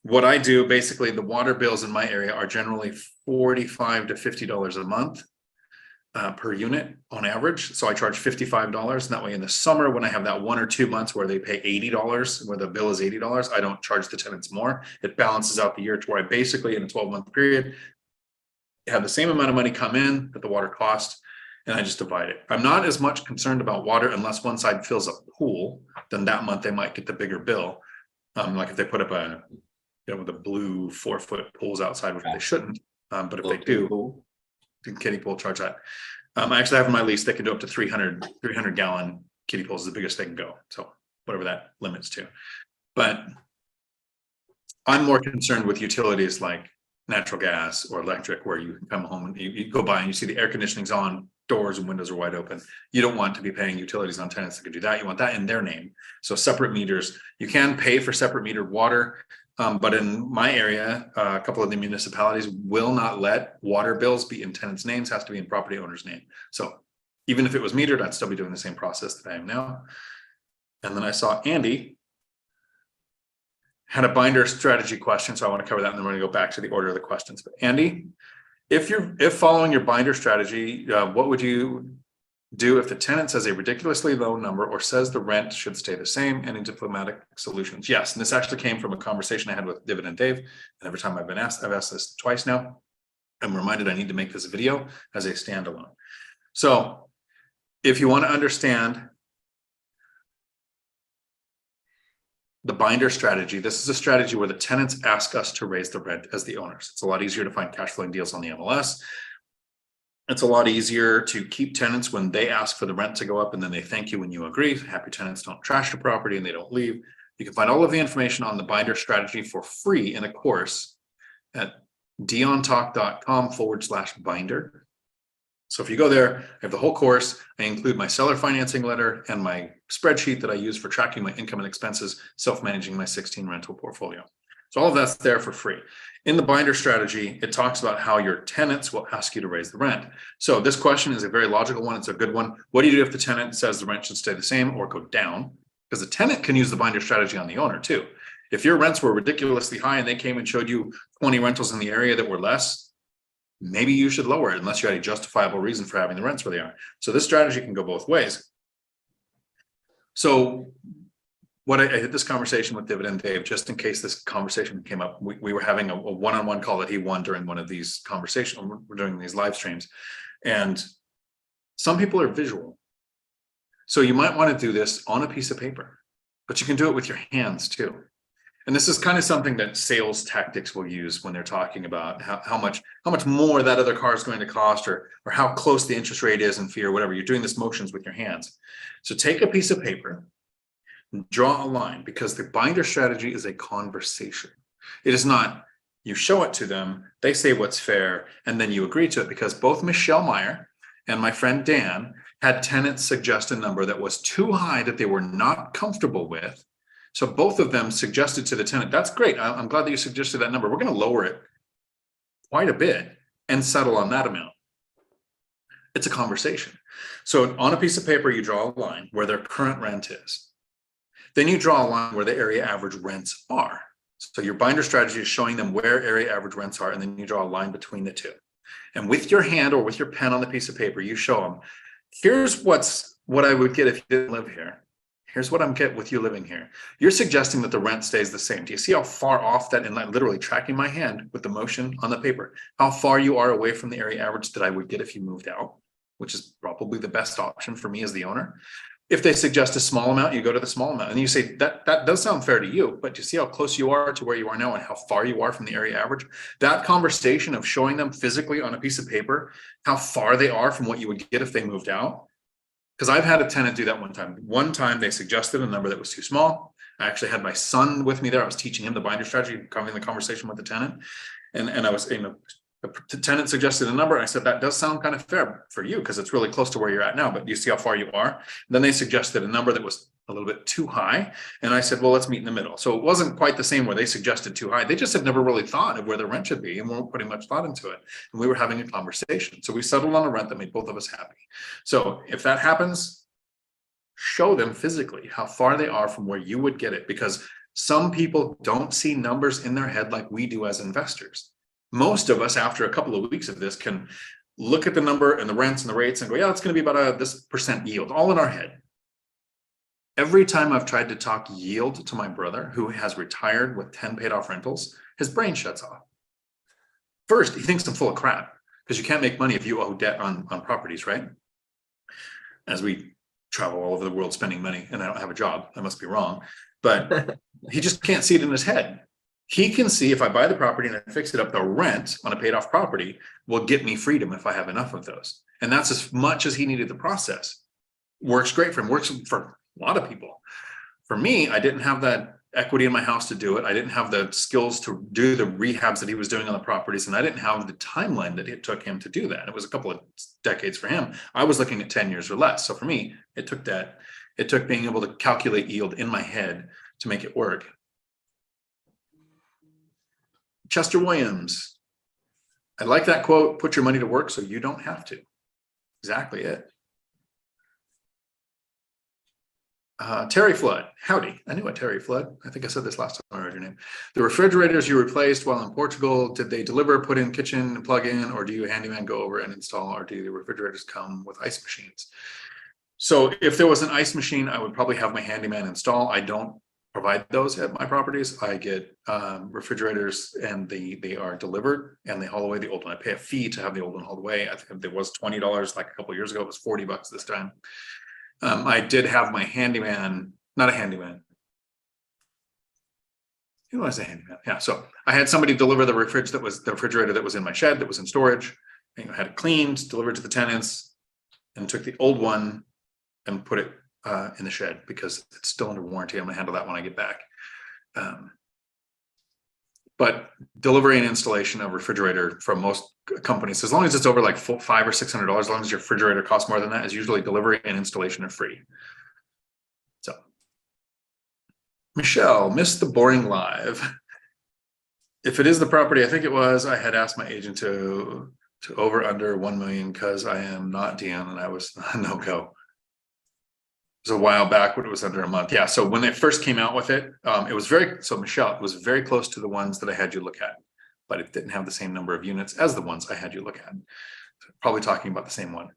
What I do, basically, the water bills in my area are generally $45 to $50 a month per unit on average. So I charge $55. And that way in the summer, when I have that 1 or 2 months where they pay $80, where the bill is $80, I don't charge the tenants more. It balances out the year to where I basically, in a 12-month period, have the same amount of money come in that the water cost, and I just divide it. I'm not as much concerned about water unless one side fills a pool. Then that month they might get the bigger bill. Like if they put up a, you know, the blue 4-foot pools outside, which they shouldn't. But if they do, the kiddie pool charge that. I actually have in my lease, they can do up to 300 gallon kiddie pools is the biggest they can go. So whatever that limits to. But I'm more concerned with utilities like natural gas or electric, where you can come home and you go by and you see the air conditioning's on, doors and windows are wide open. You don't want to be paying utilities on tenants that can do that. You want that in their name. So separate meters, you can pay for separate metered water. But in my area, a couple of the municipalities will not let water bills be in tenants' names, has to be in property owner's name. So even if it was metered, I'd still be doing the same process that I am now. And then I saw Andy had a binder strategy question, so I want to cover that, and then we're going to go back to the order of the questions. But Andy, if following your binder strategy, what would you do if the tenant says a ridiculously low number or says the rent should stay the same? Any diplomatic solutions? Yes, and this actually came from a conversation I had with David and Dave. And every time I've asked this twice now. I'm reminded I need to make this video as a standalone. So if you want to understand the binder strategy, this is a strategy where the tenants ask us to raise the rent as the owners. It's a lot easier to find cash flowing deals on the MLS. It's a lot easier to keep tenants when they ask for the rent to go up and then they thank you when you agree. Happy tenants don't trash your property and they don't leave. You can find all of the information on the binder strategy for free in a course at diontalk.com/binder. So if you go there, I have the whole course. I include my seller financing letter and my spreadsheet that I use for tracking my income and expenses, self-managing my 16 rental portfolio. So all of that's there for free. In the binder strategy, it talks about how your tenants will ask you to raise the rent. So this question is a very logical one. It's a good one. What do you do if the tenant says the rent should stay the same or go down? Because the tenant can use the binder strategy on the owner too. If your rents were ridiculously high and they came and showed you 20 rentals in the area that were less, maybe you should lower it unless you had a justifiable reason for having the rents where they are. So this strategy can go both ways. So what I had this conversation with David and Dave, just in case this conversation came up. We were having a one-on-one call that he won during one of these conversations. We're doing these live streams, and some people are visual. So you might want to do this on a piece of paper, but you can do it with your hands too. And this is kind of something that sales tactics will use when they're talking about how much more that other car is going to cost, or how close the interest rate is in fee or whatever. You're doing this motions with your hands. So take a piece of paper, draw a line, because the binder strategy is a conversation. It is not you show it to them, they say what's fair, and then you agree to it, because both Michelle Meyer and my friend Dan had tenants suggest a number that was too high that they were not comfortable with. So both of them suggested to the tenant, that's great, I'm glad that you suggested that number. We're going to lower it quite a bit and settle on that amount. It's a conversation. So on a piece of paper, you draw a line where their current rent is. Then you draw a line where the area average rents are. So your binder strategy is showing them where area average rents are, and then you draw a line between the two. And with your hand or with your pen on the piece of paper, you show them, here's what I would get if you didn't live here. Here's what I'm getting with you living here. You're suggesting that the rent stays the same. Do you see how far off that, and like literally tracking my hand with the motion on the paper, how far you are away from the area average that I would get if you moved out, which is probably the best option for me as the owner. If they suggest a small amount, you go to the small amount, and you say that does sound fair to you, but you see how close you are to where you are now and how far you are from the area average. That conversation of showing them physically on a piece of paper how far they are from what you would get if they moved out. Because I've had a tenant do that one time. One time they suggested a number that was too small. I actually had my son with me there. I was teaching him the binder strategy, having the conversation with the tenant. And I was, the tenant suggested a number. And I said, that does sound kind of fair for you because it's really close to where you're at now, but you see how far you are. Then they suggested a number that was a little bit too high. And I said, well, let's meet in the middle. So it wasn't quite the same where they suggested too high. They just had never really thought of where the rent should be and weren't putting much thought into it. And we were having a conversation. So we settled on a rent that made both of us happy. So if that happens, show them physically how far they are from where you would get it, because some people don't see numbers in their head like we do as investors. Most of us, after a couple of weeks of this, can look at the number and the rents and the rates and go, yeah, it's going to be about this percent yield, all in our head. Every time I've tried to talk yield to my brother, who has retired with 10 paid off rentals, his brain shuts off. First, he thinks I'm full of crap because you can't make money if you owe debt on properties, right? As we travel all over the world spending money and I don't have a job, I must be wrong, but he just can't see it in his head. He can see if I buy the property and I fix it up, the rent on a paid off property will get me freedom if I have enough of those. And that's as much as he needed to process. Works great for him, works for a lot of people. For me, I didn't have that equity in my house to do it. I didn't have the skills to do the rehabs that he was doing on the properties. And I didn't have the timeline that it took him to do that. It was a couple of decades for him. I was looking at 10 years or less. So for me, it took being able to calculate yield in my head to make it work. Chester Williams. I like that quote, put your money to work so you don't have to. Exactly it. Terry Flood, howdy. I knew a Terry Flood. I think I said this last time I heard your name. The refrigerators you replaced while in Portugal, did they deliver, put in kitchen and plug in, or do you handyman go over and install, or do the refrigerators come with ice machines? So if there was an ice machine, I would probably have my handyman install. I don't provide those at my properties. I get refrigerators and they are delivered and they haul away the old one. I pay a fee to have the old one hauled away. I think it was $20 like a couple of years ago. It was $40 this time. I did have my handyman, not a handyman. Who was a handyman? Yeah, so I had somebody deliver the refrigerator that was in my shed that was in storage. And I had it cleaned, delivered to the tenants, and took the old one and put it in the shed because it's still under warranty. I'm gonna handle that when I get back. But delivery and installation of refrigerator from most companies, as long as it's over like $500 or $600, as long as your refrigerator costs more than that, is usually delivery and installation are free. So, Michelle, missed the boring live. If it is the property, I think it was, I had asked my agent to over under 1 million because I am not Dion and I was no go. It was a while back when it was under a month. Yeah. So when they first came out with it, it was Michelle, it was very close to the ones that I had you look at, but it didn't have the same number of units as the ones I had you look at. So probably talking about the same one.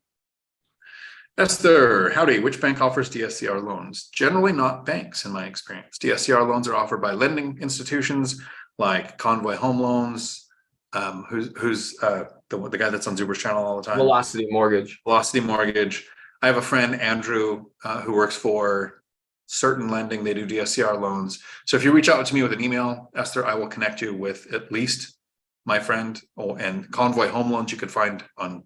Esther, howdy. Which bank offers DSCR loans? Generally not banks in my experience. DSCR loans are offered by lending institutions like Convoy Home Loans, who's the guy that's on Zuber's channel all the time. Velocity Mortgage. Velocity Mortgage. I have a friend, Andrew, who works for Certain Lending. They do DSCR loans. So if you reach out to me with an email, Esther, I will connect you with at least my friend. And Convoy Home Loans you could find on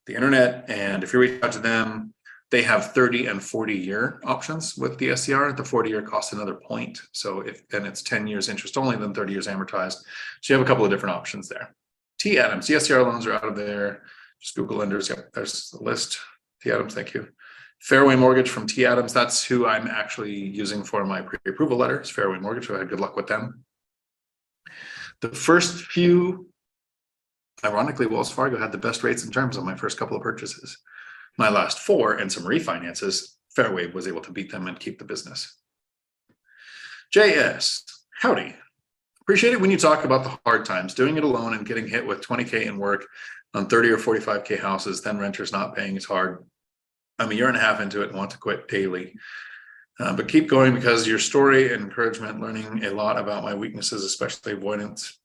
the internet. And if you reach out to them, they have 30 and 40-year options with DSCR. The 40-year costs another point. So then it's 10 years interest only, then 30 years amortized. So you have a couple of different options there. T. Adams, DSCR loans are out of there. Just Google lenders. Yep, there's the list. T. Adams, thank you. Fairway Mortgage from T. Adams. That's who I'm actually using for my pre-approval letters. Fairway Mortgage. So I had good luck with them. The first few Ironically, Wells Fargo had the best rates and terms on my first couple of purchases. My last 4 and some refinances, Fairway was able to beat them and keep the business. JS, howdy. Appreciate it when you talk about the hard times, doing it alone and getting hit with 20K in work on 30 or 45K houses, then renters not paying is hard. I'm a year and a half into it and want to quit daily. But keep going because your story and encouragement, learning a lot about my weaknesses, especially avoidance.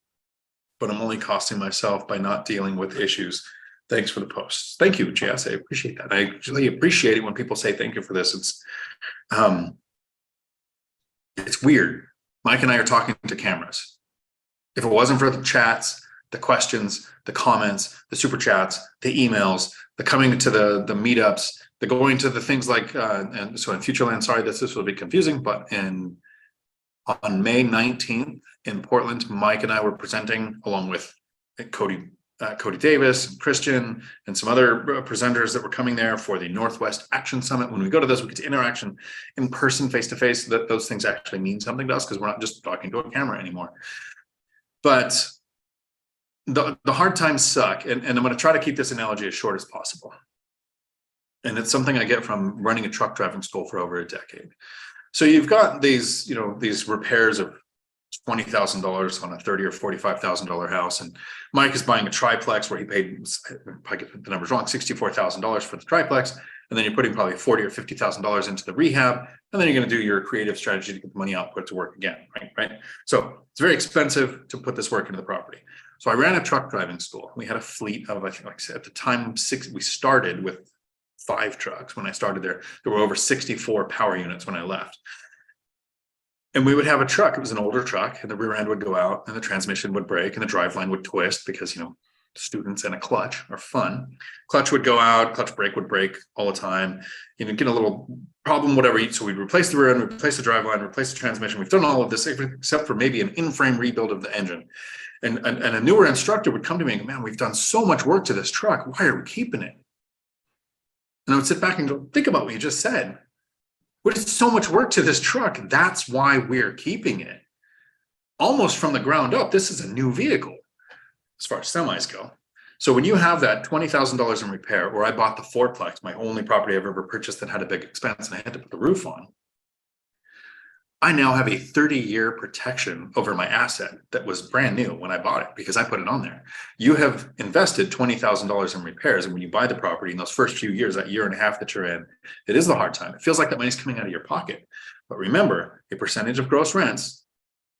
But I'm only costing myself by not dealing with issues. Thanks for the posts. Thank you, Jess. I appreciate that. I really appreciate it when people say thank you for this. It's weird. Mike and I are talking to cameras. If it wasn't for the chats, the questions, the comments, the super chats, the emails, the coming to the meetups, the going to the things like, and so in Futureland, sorry, this will be confusing, but on May 19th in Portland, Mike and I were presenting along with Cody Davis, Christian, and some other presenters that were coming there for the Northwest Action Summit. When we go to this, we get to interaction in person, face to face. That those things actually mean something to us because we're not just talking to a camera anymore. But the hard times suck, and I'm going to try to keep this analogy as short as possible. And it's something I get from running a truck driving school for over a decade. So you've got these, these repairs of $20,000 on a $30,000 or $45,000 house, and Mike is buying a triplex where he paid, if I get the numbers wrong, $64,000 for the triplex, and then you're putting probably $40,000 or $50,000 into the rehab, and then you're going to do your creative strategy to get the money out, put it to work again, right? So it's very expensive to put this work into the property. So I ran a truck driving school. We had a fleet of, I think, like I said, at the time, 6. We started with 5 trucks when I started there. There were over 64 power units when I left. And we would have a truck. It was an older truck, and the rear end would go out, and the transmission would break, and the driveline would twist because, students and a clutch are fun. Clutch would go out, clutch brake would break all the time. Get a little problem, whatever. So we'd replace the rear end, replace the driveline, replace the transmission. We've done all of this except for maybe an in-frame rebuild of the engine. And a newer instructor would come to me and go, man, we've done so much work to this truck. Why are we keeping it? And I would sit back and go, think about what you just said. We did so much work to this truck. That's why we're keeping it. Almost from the ground up, this is a new vehicle as far as semis go. So when you have that $20,000 in repair, or I bought the fourplex, my only property I've ever purchased that had a big expense and I had to put the roof on, I now have a 30-year protection over my asset that was brand new when I bought it because I put it on there. You have invested $20,000 in repairs, and when you buy the property in those first few years, that year and a half that you're in, it is the hard time. It feels like that money's coming out of your pocket. But remember, a percentage of gross rents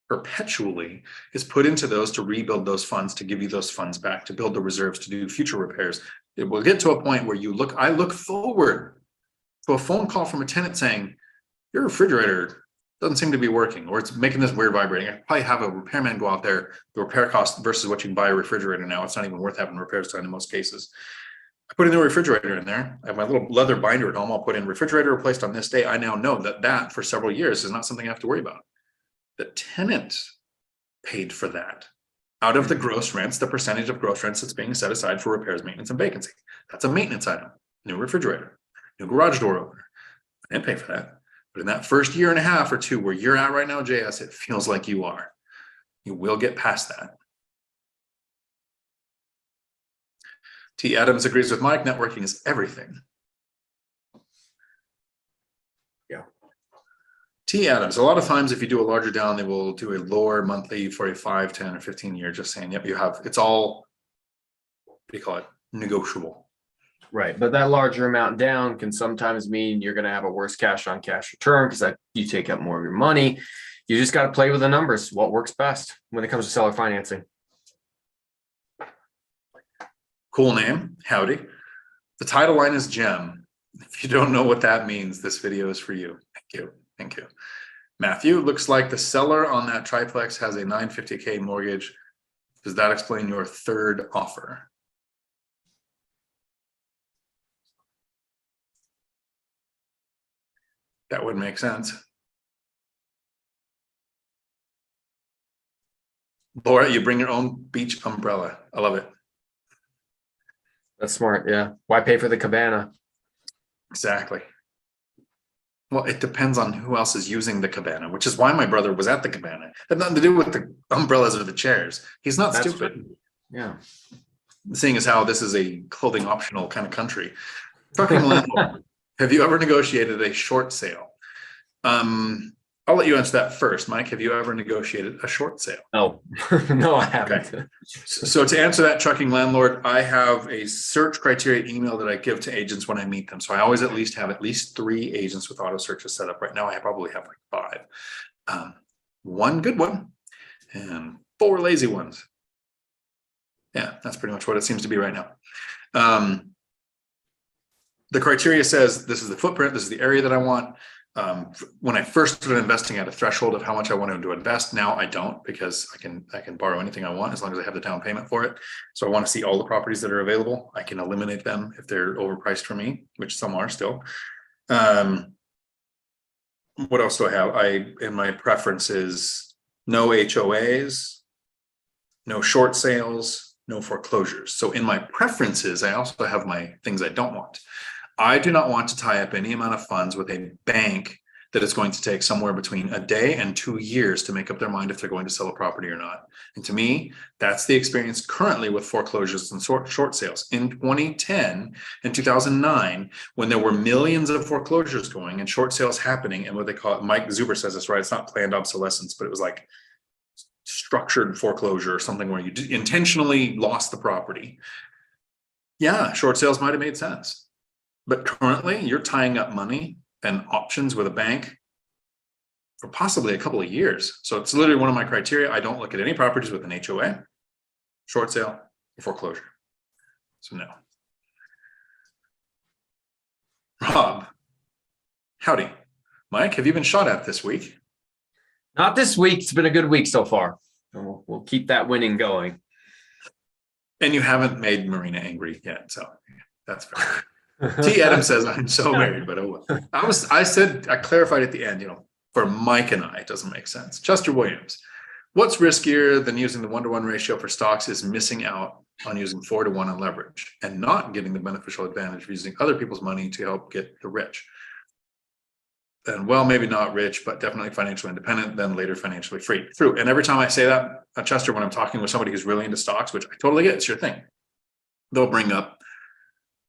perpetually is put into those to rebuild those funds, to give you those funds back, to build the reserves, to do future repairs. It will get to a point where I look forward to a phone call from a tenant saying, your refrigerator doesn't seem to be working, or it's making this weird vibrating. I probably have a repairman go out there. The repair cost versus what you can buy a refrigerator now, it's not even worth having repairs done in most cases. I put a new refrigerator in there. I have my little leather binder at home. I'll put in refrigerator replaced on this day. I now know that for several years is not something I have to worry about. The tenant paid for that out of the gross rents, the percentage of gross rents that's being set aside for repairs, maintenance, and vacancy. That's a maintenance item. New refrigerator, new garage door opener. I didn't pay for that. But in that first year and a half or 2 where you're at right now, JS, it feels like you are. You will get past that. T. Adams agrees with Mike. Networking is everything. Yeah. T. Adams, a lot of times if you do a larger down, they will do a lower monthly for a 5, 10, or 15 year, just saying, yep, you have, it's all, what do you call it? Negotiable. Right. But that larger amount down can sometimes mean you're going to have a worse cash on cash return because you take up more of your money. You just got to play with the numbers. What works best when it comes to seller financing? Cool name. Howdy. The title line is Gem. If you don't know what that means, this video is for you. Thank you. Thank you. Matthew, looks like the seller on that triplex has a $950K mortgage. Does that explain your third offer? That would make sense. Laura, you bring your own beach umbrella. I love it. That's smart. Yeah. Why pay for the cabana? Exactly. Well, it depends on who else is using the cabana, which is why my brother was at the cabana. It had nothing to do with the umbrellas or the chairs. He's not stupid. Yeah. seeing as how this is a clothing optional kind of country. Trucking landlord, have you ever negotiated a short sale? I'll let you answer that first. Mike, have you ever negotiated a short sale? No, no, I haven't. So to answer that, trucking landlord, I have a search criteria email that I give to agents when I meet them. So I always at least have at least 3 agents with auto searches set up. Right now, I probably have like 5. 1 good one and 4 lazy ones. Yeah, that's pretty much what it seems to be right now. The criteria says this is the footprint, this is the area that I want. When I first started investing at a threshold of how much I wanted to invest, now I don't, because I can borrow anything I want as long as I have the down payment for it. So I want to see all the properties that are available. I can eliminate them if they're overpriced for me, which some are still. What else do I have? In my preferences, no HOAs, no short sales, no foreclosures. So in my preferences, I also have my things I don't want. I do not want to tie up any amount of funds with a bank that is going to take somewhere between a day and 2 years to make up their mind if they're going to sell a property or not. And to me, that's the experience currently with foreclosures and short sales. In 2010 and 2009, when there were millions of foreclosures going and short sales happening, and what they call it, Mike Zuber says this, right? It's not planned obsolescence, but it was like structured foreclosure or something where you intentionally lost the property. Yeah, short sales might have made sense. But currently, you're tying up money and options with a bank for possibly a couple of years. So it's literally one of my criteria. I don't look at any properties with an HOA, short sale, or foreclosure. So no. Rob, howdy. Mike, have you been shot at this week? Not this week. It's been a good week so far. We'll keep that winning going. And you haven't made Marina angry yet, so that's fair. T. Adams says, I'm so married, but oh well. I clarified at the end, for Mike and I, it doesn't make sense. Chester Williams, what's riskier than using the 1-to-1 ratio for stocks is missing out on using 4-to-1 on leverage and not getting the beneficial advantage of using other people's money to help get the rich. And well, maybe not rich, but definitely financially independent, then later financially free. True. And every time I say that, Chester, when I'm talking with somebody who's really into stocks, which I totally get, it's your thing, they'll bring up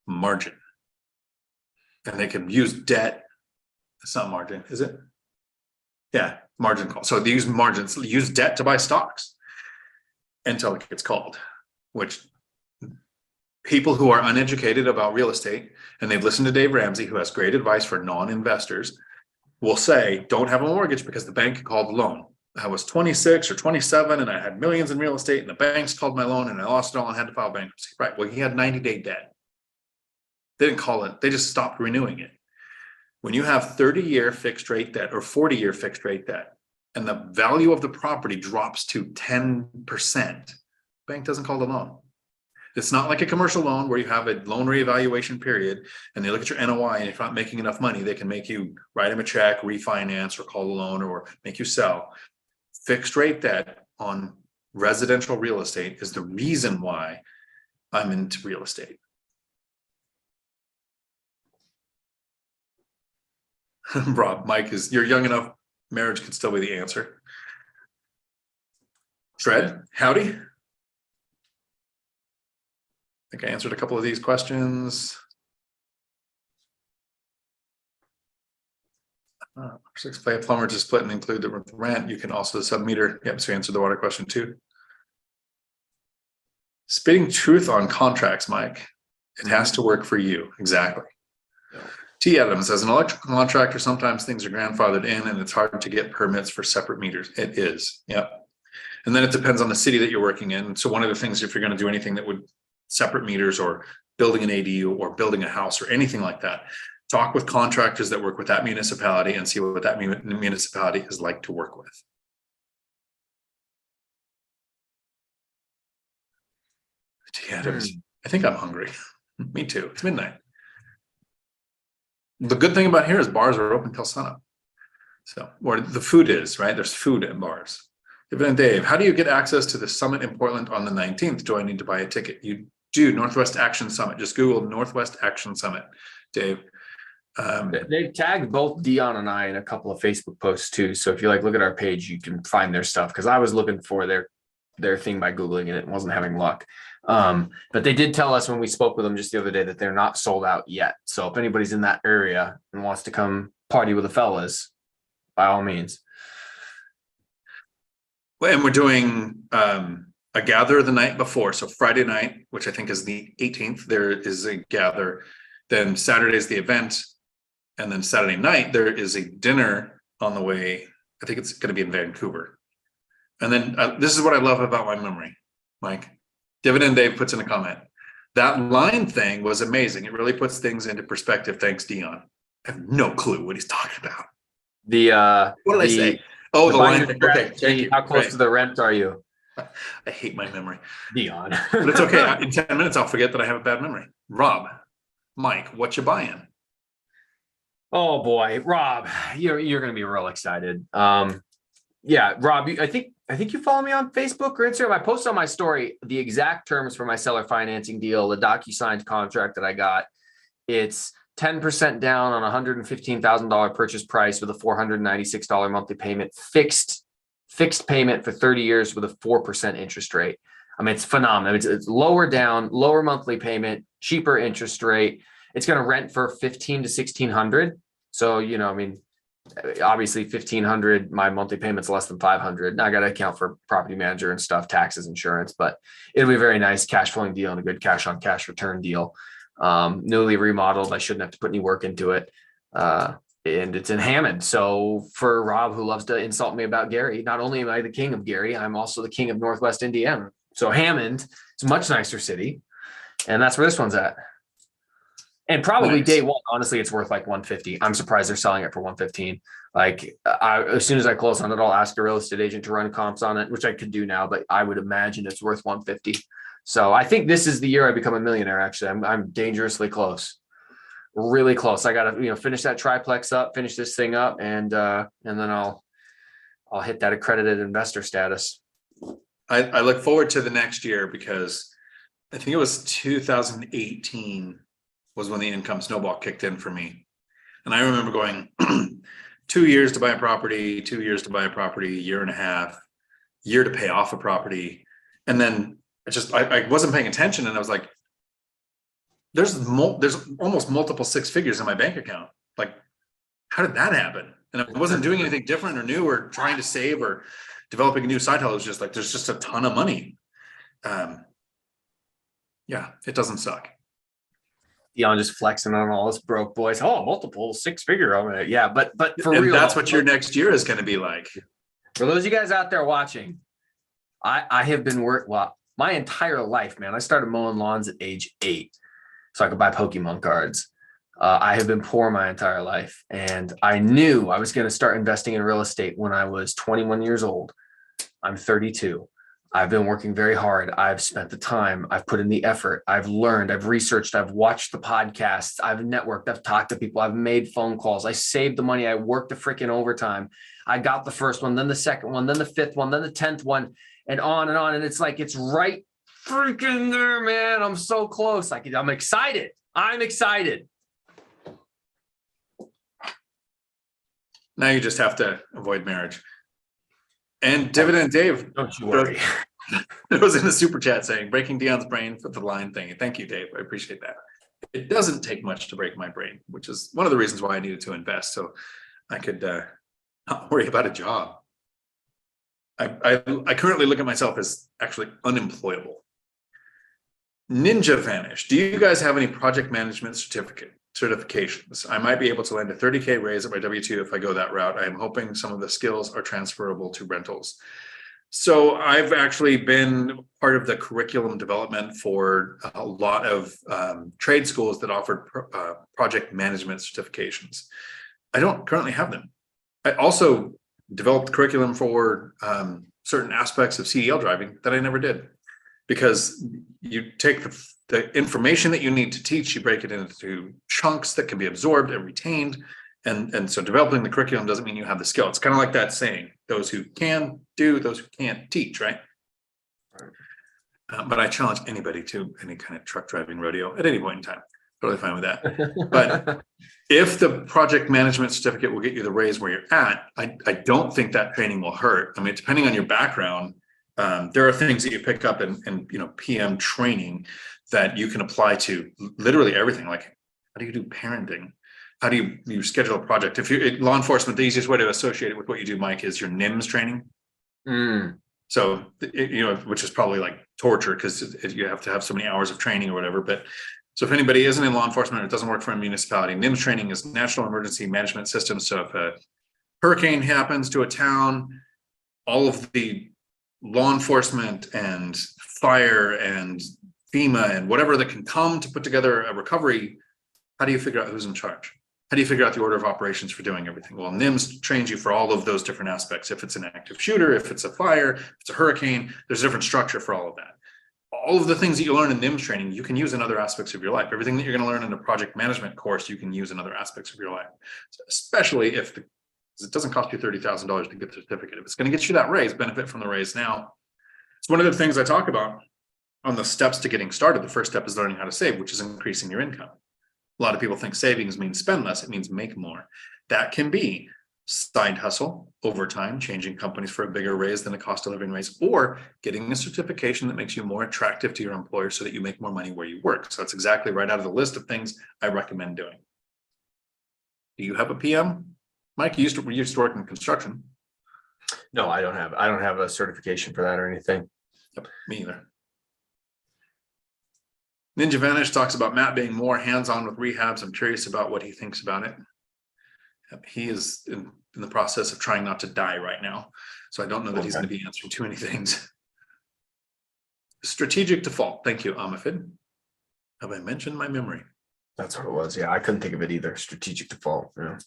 margin. And they can use debt. It's not margin, is it? Yeah, margin call. So they use debt to buy stocks until it gets called, which people who are uneducated about real estate, and they've listened to Dave Ramsey, who has great advice for non-investors, will say, don't have a mortgage because the bank called the loan. I was 26 or 27 and I had millions in real estate and the banks called my loan and I lost it all and had to file bankruptcy. Right. Well, he had 90-day debt. They didn't call it. They just stopped renewing it. When you have 30-year fixed rate debt or 40-year fixed rate debt, and the value of the property drops to 10%, bank doesn't call the loan. It's not like a commercial loan where you have a loan reevaluation period and they look at your NOI, and if you're not making enough money, they can make you write them a check, refinance, or call the loan, or make you sell. Fixed rate debt on residential real estate is the reason why I'm into real estate. Rob, Mike, you're young enough, marriage could still be the answer. Shred, howdy. I think I answered a couple of these questions. 6 play a plumber to split and include the rent. You can also the sub-meter. Yep, so you answered the water question too. Spitting truth on contracts, Mike. It has to work for you. Exactly. Yeah. T. Adams, as an electrical contractor, sometimes things are grandfathered in and it's hard to get permits for separate meters. It is. Yep. And then it depends on the city that you're working in. So one of the things, if you're going to do anything that would separate meters or building an ADU or building a house or anything like that, talk with contractors that work with that municipality and see what that municipality is like to work with. T. Adams, I think I'm hungry. Me too. It's midnight. The good thing about here is bars are open till sunup. So, or the food is, right? There's food at bars. Even Dave, how do you get access to the summit in Portland on the 19th? Do I need to buy a ticket? You do. Northwest Action Summit. Just Google Northwest Action Summit, Dave. They've tagged both Dion and I in a couple of Facebook posts too. So if you look at our page, you can find their stuff. Because I was looking for their thing by Googling and it wasn't having luck. But they did tell us when we spoke with them just the other day that they're not sold out yet. So if anybody's in that area and wants to come party with the fellas, by all means. Well, and we're doing a gather the night before. So Friday night, which I think is the 18th, there is a gather. Then Saturday is the event. And then Saturday night, there is a dinner on the way. I think it's going to be in Vancouver. And then this is what I love about my memory, Mike. Dividend Dave puts in a comment. That line thing was amazing. It really puts things into perspective. Thanks, Dion. I have no clue what he's talking about. What did I say? Oh, the line thing. Okay, thank you. How close to the rent are you? I hate my memory. Dion. But it's okay. In 10 minutes, I'll forget that I have a bad memory. Rob, Mike, what you buying? Oh boy, Rob, you're going to be real excited. Yeah, Rob, I think you follow me on Facebook or Instagram. I posted on my story the exact terms for my seller financing deal, the DocuSigned contract that I got. It's 10% down on a $115,000 purchase price with a $496 monthly payment, fixed payment for 30 years with a 4% interest rate. I mean, it's phenomenal. It's lower down, lower monthly payment, cheaper interest rate. It's going to rent for $1,500 to $1,600. So, I mean, obviously 1,500, my monthly payment's less than 500. Now I got to account for property manager and stuff, taxes, insurance, but it'll be a very nice cash flowing deal and a good cash on cash return deal. Newly remodeled. I shouldn't have to put any work into it. And it's in Hammond. So for Rob, who loves to insult me about Gary, not only am I the king of Gary, I'm also the king of Northwest Indiana. So Hammond is a much nicer city. And that's where this one's at. And probably Nice. day one, honestly, it's worth like 150. I'm surprised they're selling it for 115. Like as soon as I close on it, I'll ask a real estate agent to run comps on it, which I could do now, but I would imagine it's worth 150. So I think this is the year I become a millionaire. Actually, I'm dangerously close, really close. I got to finish that triplex up, finish this thing up, and then I'll hit that accredited investor status. I look forward to the next year because I think it was 2018 was when the income snowball kicked in for me. And I remember going 2 years to buy a property, 2 years to buy a property, year and a half, year to pay off a property. And then I wasn't paying attention. And I was like, there's almost multiple six figures in my bank account. Like, how did that happen? And I wasn't doing anything different or new or trying to save or developing a new side hustle. It was just like, there's just a ton of money. Yeah, it doesn't suck. Dion just flexing on all us broke boys. Oh, multiple six figure over it. Yeah, but for and real, that's what your next year is going to be like. For those of you guys out there watching, I have been my entire life, man. I started mowing lawns at age 8 so I could buy Pokemon cards. I have been poor my entire life, and I knew I was going to start investing in real estate when I was 21 years old. I'm 32. I've been working very hard. I've spent the time. I've put in the effort. I've learned. I've researched. I've watched the podcasts. I've networked. I've talked to people. I've made phone calls. I saved the money. I worked the freaking overtime. I got the first one, then the second one, then the fifth one, then the 10th one, and on and on. And it's like, it's right freaking there, man. I'm so close. I'm excited. I'm excited. Now you just have to avoid marriage. And Dividend Dave, Don't you worry. It was in the super chat saying, breaking Dion's brain for the line thing. Thank you, Dave. I appreciate that. It doesn't take much to break my brain, which is one of the reasons why I needed to invest. So I could not worry about a job. I currently look at myself as actually unemployable. Ninja vanished. Do you guys have any project management certifications? I might be able to land a 30K raise at my W-2 if I go that route. I am hoping some of the skills are transferable to rentals. So I've actually been part of the curriculum development for a lot of trade schools that offered project management certifications. I don't currently have them. I also developed curriculum for certain aspects of CDL driving that I never did, because you take the information that you need to teach, you break it into chunks that can be absorbed and retained. And so developing the curriculum doesn't mean you have the skill. It's kind of like that saying, those who can do, those who can't teach, right? But I challenge anybody to any kind of truck driving rodeo at any point in time. Totally fine with that. But if the project management certificate will get you the raise where you're at, I don't think that training will hurt. I mean, depending on your background, There are things that you pick up in PM training that you can apply to literally everything. Like, how do you do parenting? How do you schedule a project? If you're law enforcement, the easiest way to associate it with what you do, Mike, is your NIMS training. So, which is probably like torture because you have to have so many hours of training or whatever. But so if anybody isn't in law enforcement or it doesn't work for a municipality, NIMS training is National Emergency Management System. So if a hurricane happens to a town, all of the law enforcement and fire and FEMA and whatever that can come to put together a recovery, how do you figure out who's in charge? How do you figure out the order of operations for doing everything? Well, NIMS trains you for all of those different aspects. If it's an active shooter, if it's a fire, if it's a hurricane, there's a different structure for all of that. All of the things that you learn in NIMS training, you can use in other aspects of your life. Everything that you're going to learn in a project management course, you can use in other aspects of your life. So especially if it doesn't cost you $30,000 to get the certificate. If it's going to get you that raise, benefit from the raise now. It's one of the things I talk about on the steps to getting started. The first step is learning how to save, which is increasing your income. A lot of people think savings means spend less. It means make more. That can be side hustle, overtime, changing companies for a bigger raise than a cost of living raise, or getting a certification that makes you more attractive to your employer so that you make more money where you work. So that's exactly right out of the list of things I recommend doing. Do you have a PM? Mike, you used to work in construction. No, I don't have a certification for that or anything. Yep, me either. Ninja Vanish talks about Matt being more hands-on with rehabs. I'm curious about what he thinks about it. He is in the process of trying not to die right now. So I don't know that he's going to be answering too many things. Strategic default. Thank you, Amafid. Have I mentioned my memory? That's what it was. Yeah, I couldn't think of it either. Strategic default. Yeah.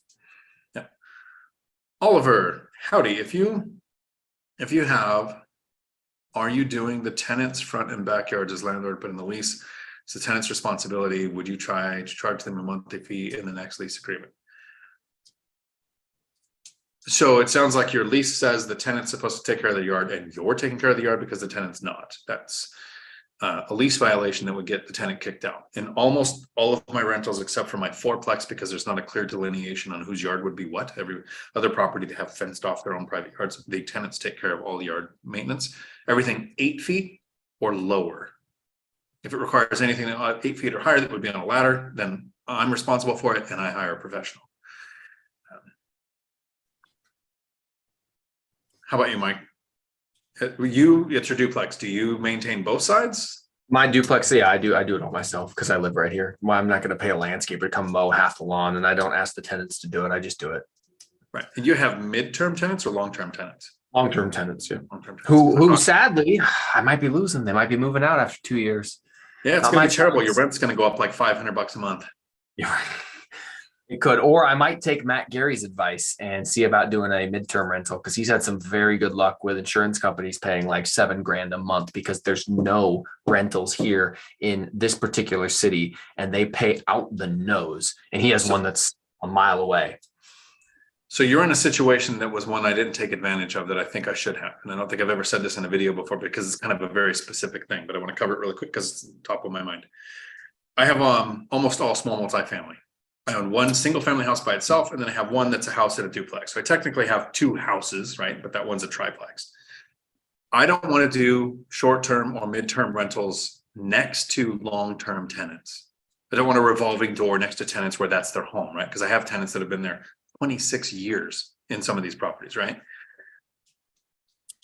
Oliver, howdy. If you have, are you doing the tenant's front and backyard as landlord, but in the lease, it's the tenant's responsibility? Would you try to charge them a monthly fee in the next lease agreement? So it sounds like your lease says the tenant's supposed to take care of the yard and you're taking care of the yard because the tenant's not. That's a lease violation that would get the tenant kicked out. In almost all of my rentals, except for my fourplex, because there's not a clear delineation on whose yard would be what. Every other property they have fenced off their own private yards. The tenants take care of all the yard maintenance. Everything 8 feet or lower. If it requires anything 8 feet or higher that would be on a ladder, then I'm responsible for it and I hire a professional. How about you, Mike? It's your duplex. Do you maintain both sides? My duplex, yeah, I do it all myself because I live right here. Well, I'm not going to pay a landscaper to come mow half the lawn, and I don't ask the tenants to do it. I just do it. Right. And you have midterm tenants or long-term tenants? Long-term tenants, yeah. Long-term tenants. Who sadly, I might be losing. They might be moving out after 2 years. Yeah, it's going to be terrible. Your rent's going to go up like $500 a month. Yeah. It could, or I might take Matt Gary's advice and see about doing a midterm rental because he's had some very good luck with insurance companies paying like $7,000 a month because there's no rentals here in this particular city and they pay out the nose. And he has one that's a mile away. So you're in a situation that was one I didn't take advantage of that I think I should have. And I don't think I've ever said this in a video before because it's kind of a very specific thing, but I want to cover it really quick because it's top of my mind. I have almost all small multifamily. I own one single family house by itself, and then I have one that's a house and a duplex. So I technically have 2 houses, right? But that one's a triplex. I don't want to do short-term or mid-term rentals next to long-term tenants. I don't want a revolving door next to tenants where that's their home, right? Because I have tenants that have been there 26 years in some of these properties, right?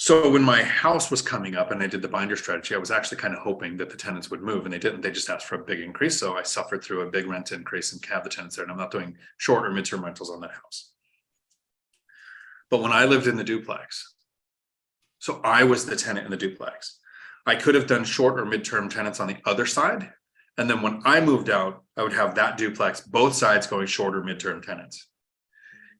So when my house was coming up and I did the binder strategy, I was actually kind of hoping that the tenants would move and they didn't. They just asked for a big increase. So I suffered through a big rent increase and have the tenants there. And I'm not doing short or midterm rentals on that house. But when I lived in the duplex, so I was the tenant in the duplex, I could have done short or midterm tenants on the other side. And then when I moved out, I would have that duplex, both sides going short or midterm tenants.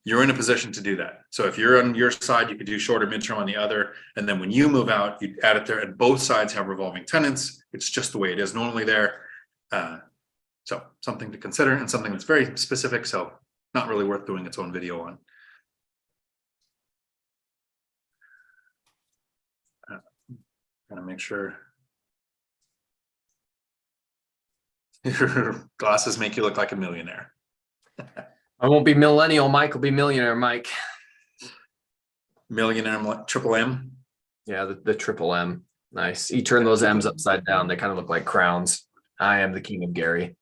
You're in a position to do that. So if you're on your side, you could do short or midterm on the other. And then when you move out, you add it there and both sides have revolving tenants. It's just the way it is normally there. So something to consider and something that's very specific. So not really worth doing its own video on. Gotta make sure your glasses make you look like a millionaire. I won't be millennial Mike, will be millionaire Mike. Millionaire triple M. Yeah, the triple M. Nice. You turn those M's upside down, they kind of look like crowns. I am the king of Gary.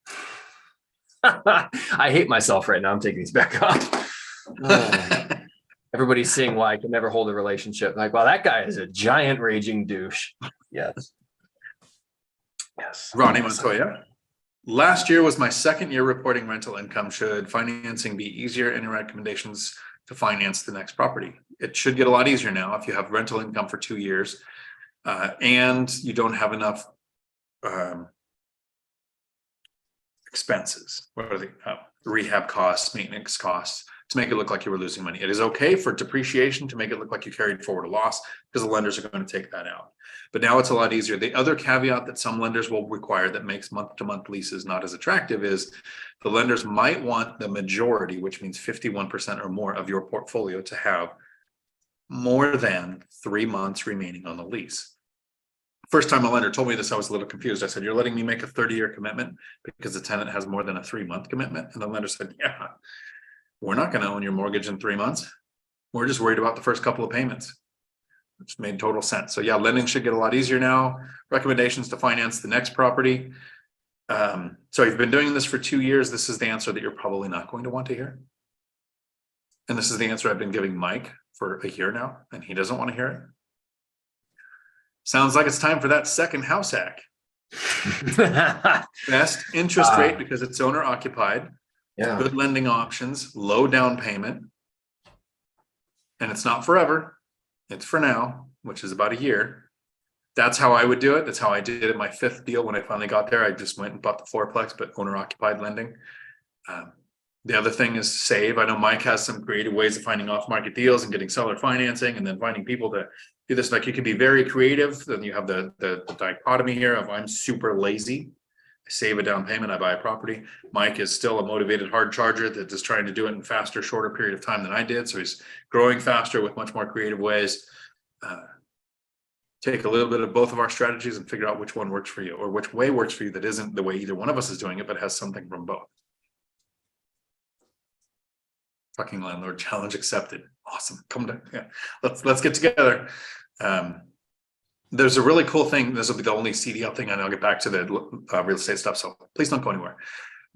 I hate myself right now. I'm taking these back off. Everybody's seeing why I can never hold a relationship. Like, wow, that guy is a giant raging douche. Yes. Yes. Ronnie Montoya. Last year was my second year reporting rental income. Should financing be easier? Any recommendations to finance the next property? It should get a lot easier now if you have rental income for 2 years and you don't have enough expenses. What are they? Rehab costs, maintenance costs, to make it look like you were losing money. It is okay for depreciation to make it look like you carried forward a loss because the lenders are going to take that out. But now it's a lot easier. The other caveat that some lenders will require that makes month-to-month leases not as attractive is the lenders might want the majority, which means 51% or more of your portfolio, to have more than 3 months remaining on the lease. First time a lender told me this, I was a little confused. I said, "You're letting me make a 30-year commitment because the tenant has more than a 3-month commitment?" And the lender said, "Yeah, we're not going to own your mortgage in 3 months. We're just worried about the first couple of payments." Which made total sense. So yeah, lending should get a lot easier now. Recommendations to finance the next property. So you've been doing this for 2 years. This is the answer that you're probably not going to want to hear. And this is the answer I've been giving Mike for a year now, and he doesn't want to hear it. Sounds like it's time for that second house hack. Best interest rate because it's owner occupied. Yeah. Good lending options, low down payment. And it's not forever. It's for now, which is about a year. That's how I would do it. That's how I did it. My 5th deal, when I finally got there, I just went and bought the fourplex, but owner occupied lending. The other thing is save. I know Mike has some creative ways of finding off market deals and getting seller financing and then finding people to do this. Like, you can be very creative. Then you have the dichotomy here of I'm super lazy. I save a down payment, I buy a property. Mike is still a motivated hard charger that is trying to do it in faster, shorter period of time than I did. So he's growing faster with much more creative ways. Take a little bit of both of our strategies and figure out which one works for you, or which way works for you that isn't the way either one of us is doing it, but has something from both. Fucking landlord challenge accepted. Awesome. Come down. Yeah. Let's get together. There's a really cool thing. This will be the only CDL thing, and I'll get back to the real estate stuff. So please don't go anywhere.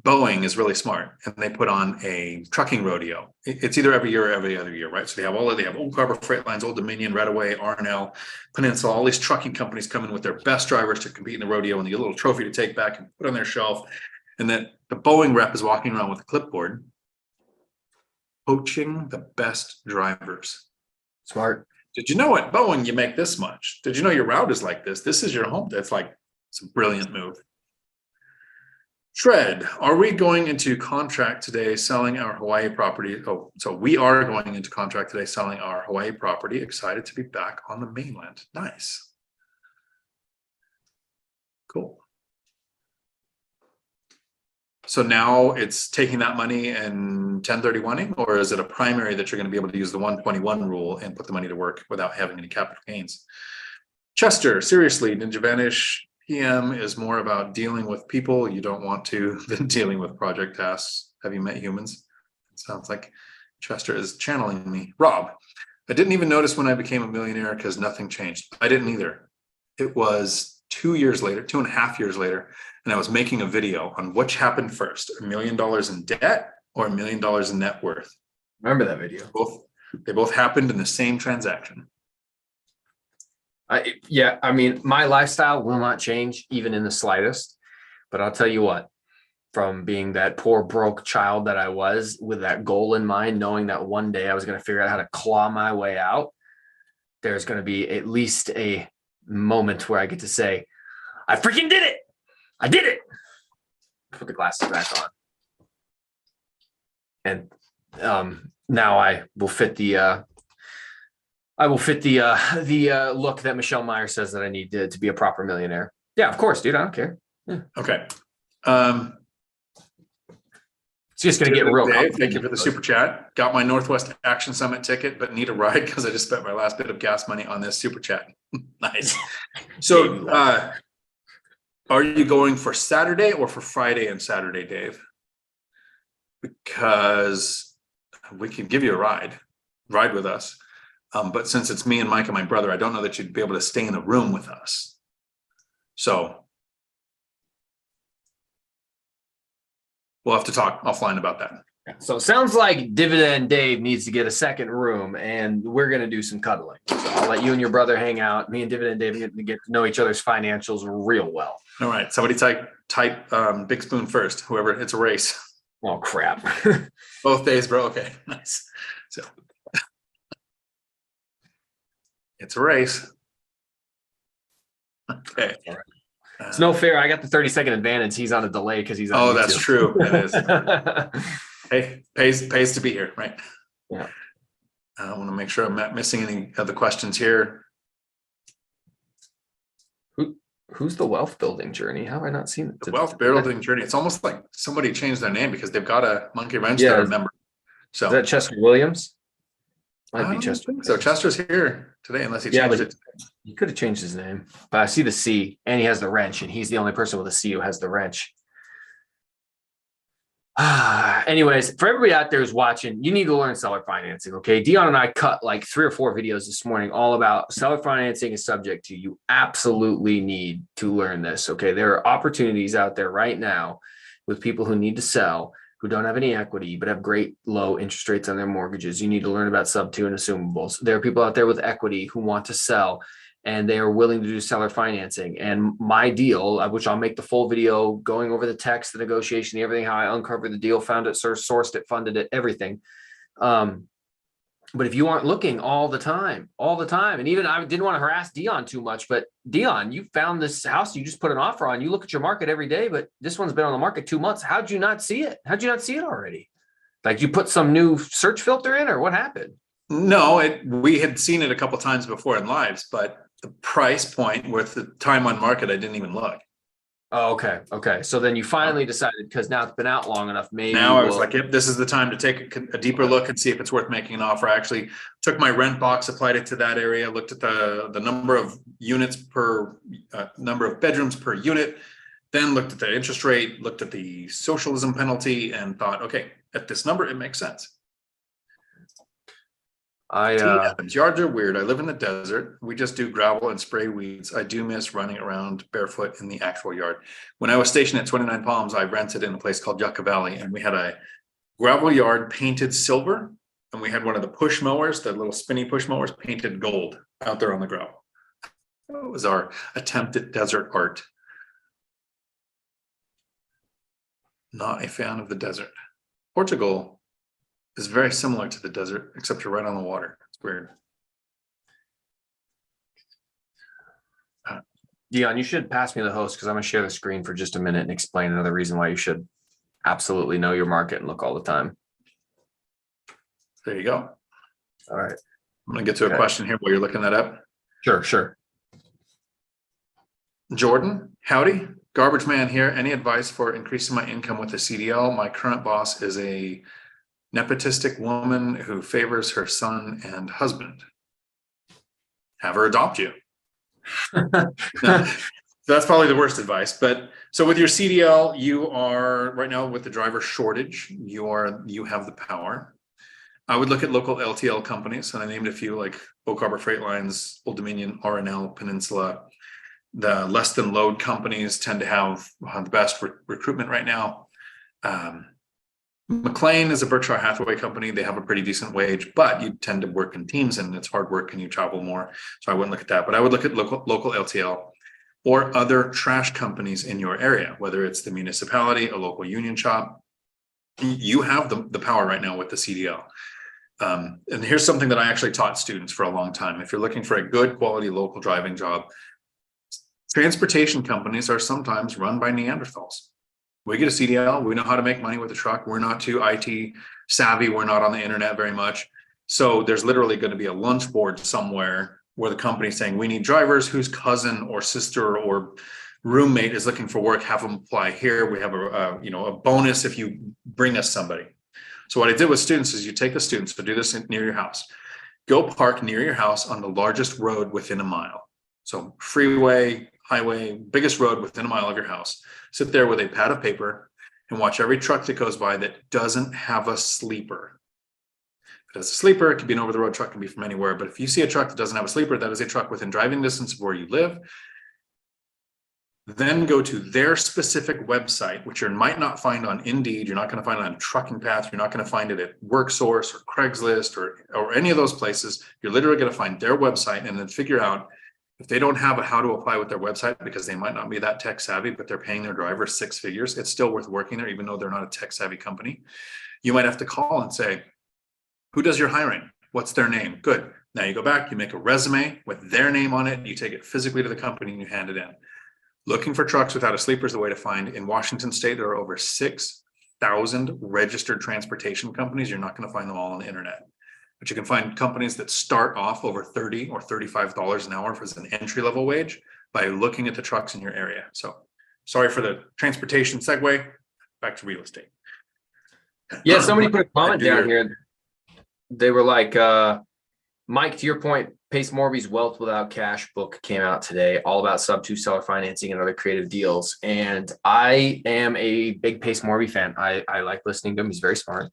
Boeing is really smart, and they put on a trucking rodeo. It's either every year or every other year, right? So they have Old Harbor Freight Lines, Old Dominion, Redaway, R&L, Peninsula, all these trucking companies come in with their best drivers to compete in the rodeo, and they get a little trophy to take back and put on their shelf. And then the Boeing rep is walking around with a clipboard, coaching the best drivers. Smart. Did you know at Boeing you make this much? Did you know your route is like this? This is your home. That's like, it's a brilliant move. Shred, are we going into contract today selling our Hawaii property? Oh, so we are going into contract today selling our Hawaii property. Excited to be back on the mainland. Nice. Cool. So now it's taking that money and 1031ing, or is it a primary that you're going to be able to use the 121 rule and put the money to work without having any capital gains? Chester, seriously, Ninja Vanish PM is more about dealing with people you don't want to than dealing with project tasks. Have you met humans? It sounds like Chester is channeling me. Rob, I didn't even notice when I became a millionaire because nothing changed. I didn't either. It was 2 years later, 2.5 years later, and I was making a video on which happened first, $1 million in debt or $1 million in net worth. Remember that video? They both happened in the same transaction. I mean, my lifestyle will not change even in the slightest, but I'll tell you what, from being that poor, broke child that I was with that goal in mind, knowing that one day I was going to figure out how to claw my way out, there's going to be at least a moment where I get to say, I freaking did it. I did it. Put the glasses back on. And now I will fit the look that Michelle Meyer says that I need to be a proper millionaire. Yeah, of course, dude. I don't care. Yeah. Okay. It's just going to get real. Dave, thank you for the super chat. Got my Northwest Action Summit ticket, but need a ride because I just spent my last bit of gas money on this super chat. Nice. So, are you going for Saturday or for Friday and Saturday, Dave? Because we can give you a ride with us. But since it's me and Mike and my brother, I don't know that you'd be able to stay in a room with us. So we'll have to talk offline about that. So it sounds like Dividend Dave needs to get a second room, and we're going to do some cuddling. So I'll let you and your brother hang out. Me and Dividend Dave get to know each other's financials real well. All right. Somebody type Big Spoon first. Whoever, it's a race. Oh, crap. Both days, bro. Okay, nice. So it's a race. Okay. All right. It's no fair. I got the 30-second advantage. He's on a delay because he's on Oh, YouTube. that's true. It is. Hey, pays to be here, right? Yeah. I want to make sure I'm not missing any of the questions here. Who's the wealth building journey? How have I not seen it? The wealth building journey. It's almost like somebody changed their name because they've got a monkey wrench that I remember. So is that Chester Williams? Might be I Chester. think so Chester's here today, unless he changed it. He could have changed his name, but I see the C, and he has the wrench, and he's the only person with a C who has the wrench. Anyways, for everybody out there who's watching, you need to learn seller financing. Okay. Dion and I cut like 3 or 4 videos this morning all about seller financing is subject to. You absolutely need to learn this. Okay. There are opportunities out there right now with people who need to sell, who don't have any equity, but have great low interest rates on their mortgages. You need to learn about sub 2 and assumables. There are people out there with equity who want to sell, and they are willing to do seller financing. And my deal, which I'll make the full video going over the text, the negotiation, everything, how I uncovered the deal, found it, sourced it, funded it, everything. But if you aren't looking all the time, and even I didn't want to harass Dion too much, but Dion, you found this house you just put an offer on. You look at your market every day, but this one's been on the market 2 months. How'd you not see it? How'd you not see it already? Like you put some new search filter in, or what happened? No, we had seen it a couple times before in lives, but the price point with the time on market, I didn't even look. Oh, okay. Okay. So then you finally decided, because now it's been out long enough, maybe now I was like, yep, this is the time to take a deeper look and see if it's worth making an offer. I actually took my rent box, applied it to that area, looked at the number of units per number of bedrooms per unit, then looked at the interest rate, looked at the socialism penalty, and thought, okay, at this number, it makes sense. Yards are weird. I live in the desert. We just do gravel and spray weeds. I do miss running around barefoot in the actual yard. When I was stationed at 29 Palms, I rented in a place called Yucca Valley, and we had a gravel yard painted silver, and we had one of the push mowers, the little spinny push mowers, painted gold out there on the gravel. That was our attempt at desert art. Not a fan of the desert. Portugal is very similar to the desert, except you're right on the water. It's weird. Dion, you should pass me the host, because I'm going to share the screen for just a minute and explain another reason why you should absolutely know your market and look all the time. There you go. All right. I'm going to get to a question here while you're looking that up. Sure. Jordan, howdy. Garbage man here. Any advice for increasing my income with a CDL? My current boss is a nepotistic woman who favors her son and husband. Have her adopt you. No, that's probably the worst advice. But so with your CDL, you are right now with the driver shortage, you have the power. I would look at local LTL companies, and I named a few like Oak Harbor Freight Lines, Old Dominion, RNL, Peninsula. The less than load companies tend to have the best recruitment right now. McLean is a Berkshire Hathaway company. They have a pretty decent wage, but you tend to work in teams and it's hard work and you travel more. So I wouldn't look at that, but I would look at local LTL or other trash companies in your area, whether it's the municipality, a local union shop. You have the power right now with the CDL. And here's something that I actually taught students for a long time. If you're looking for a good quality local driving job, transportation companies are sometimes run by Neanderthals. We get a CDL. We know how to make money with a truck. We're not too IT savvy. We're not on the internet very much. So there's literally going to be a lunch board somewhere where the company's saying, we need drivers whose cousin or sister or roommate is looking for work. Have them apply here. We have a bonus if you bring us somebody. So what I did with students is you take the students to do this near your house. Go park near your house on the largest road within a mile. So freeway, highway, biggest road within a mile of your house. Sit there with a pad of paper and watch every truck that goes by that doesn't have a sleeper. If it has a sleeper, it could be an over-the-road truck, can be from anywhere. But if you see a truck that doesn't have a sleeper, that is a truck within driving distance of where you live. Then go to their specific website, which you might not find on Indeed. You're not going to find it on Trucking Path. You're not going to find it at WorkSource or Craigslist or any of those places. You're literally going to find their website and then figure out if they don't have a how to apply with their website, because they might not be that tech savvy, but they're paying their driver 6 figures. It's still worth working there, even though they're not a tech savvy company. You might have to call and say, who does your hiring? What's their name? Good. Now you go back, you make a resume with their name on it. You take it physically to the company and you hand it in. Looking for trucks without a sleeper is the way to find. In Washington State, there are over 6,000 registered transportation companies. You're not going to find them all on the internet, but you can find companies that start off over $30 or $35 an hour as an entry-level wage by looking at the trucks in your area. So sorry for the transportation segue, back to real estate. Yeah, somebody put a comment down here. They were like, Mike, to your point, Pace Morby's Wealth Without Cash book came out today, all about sub-2 seller financing and other creative deals. And I am a big Pace Morby fan. I like listening to him. He's very smart.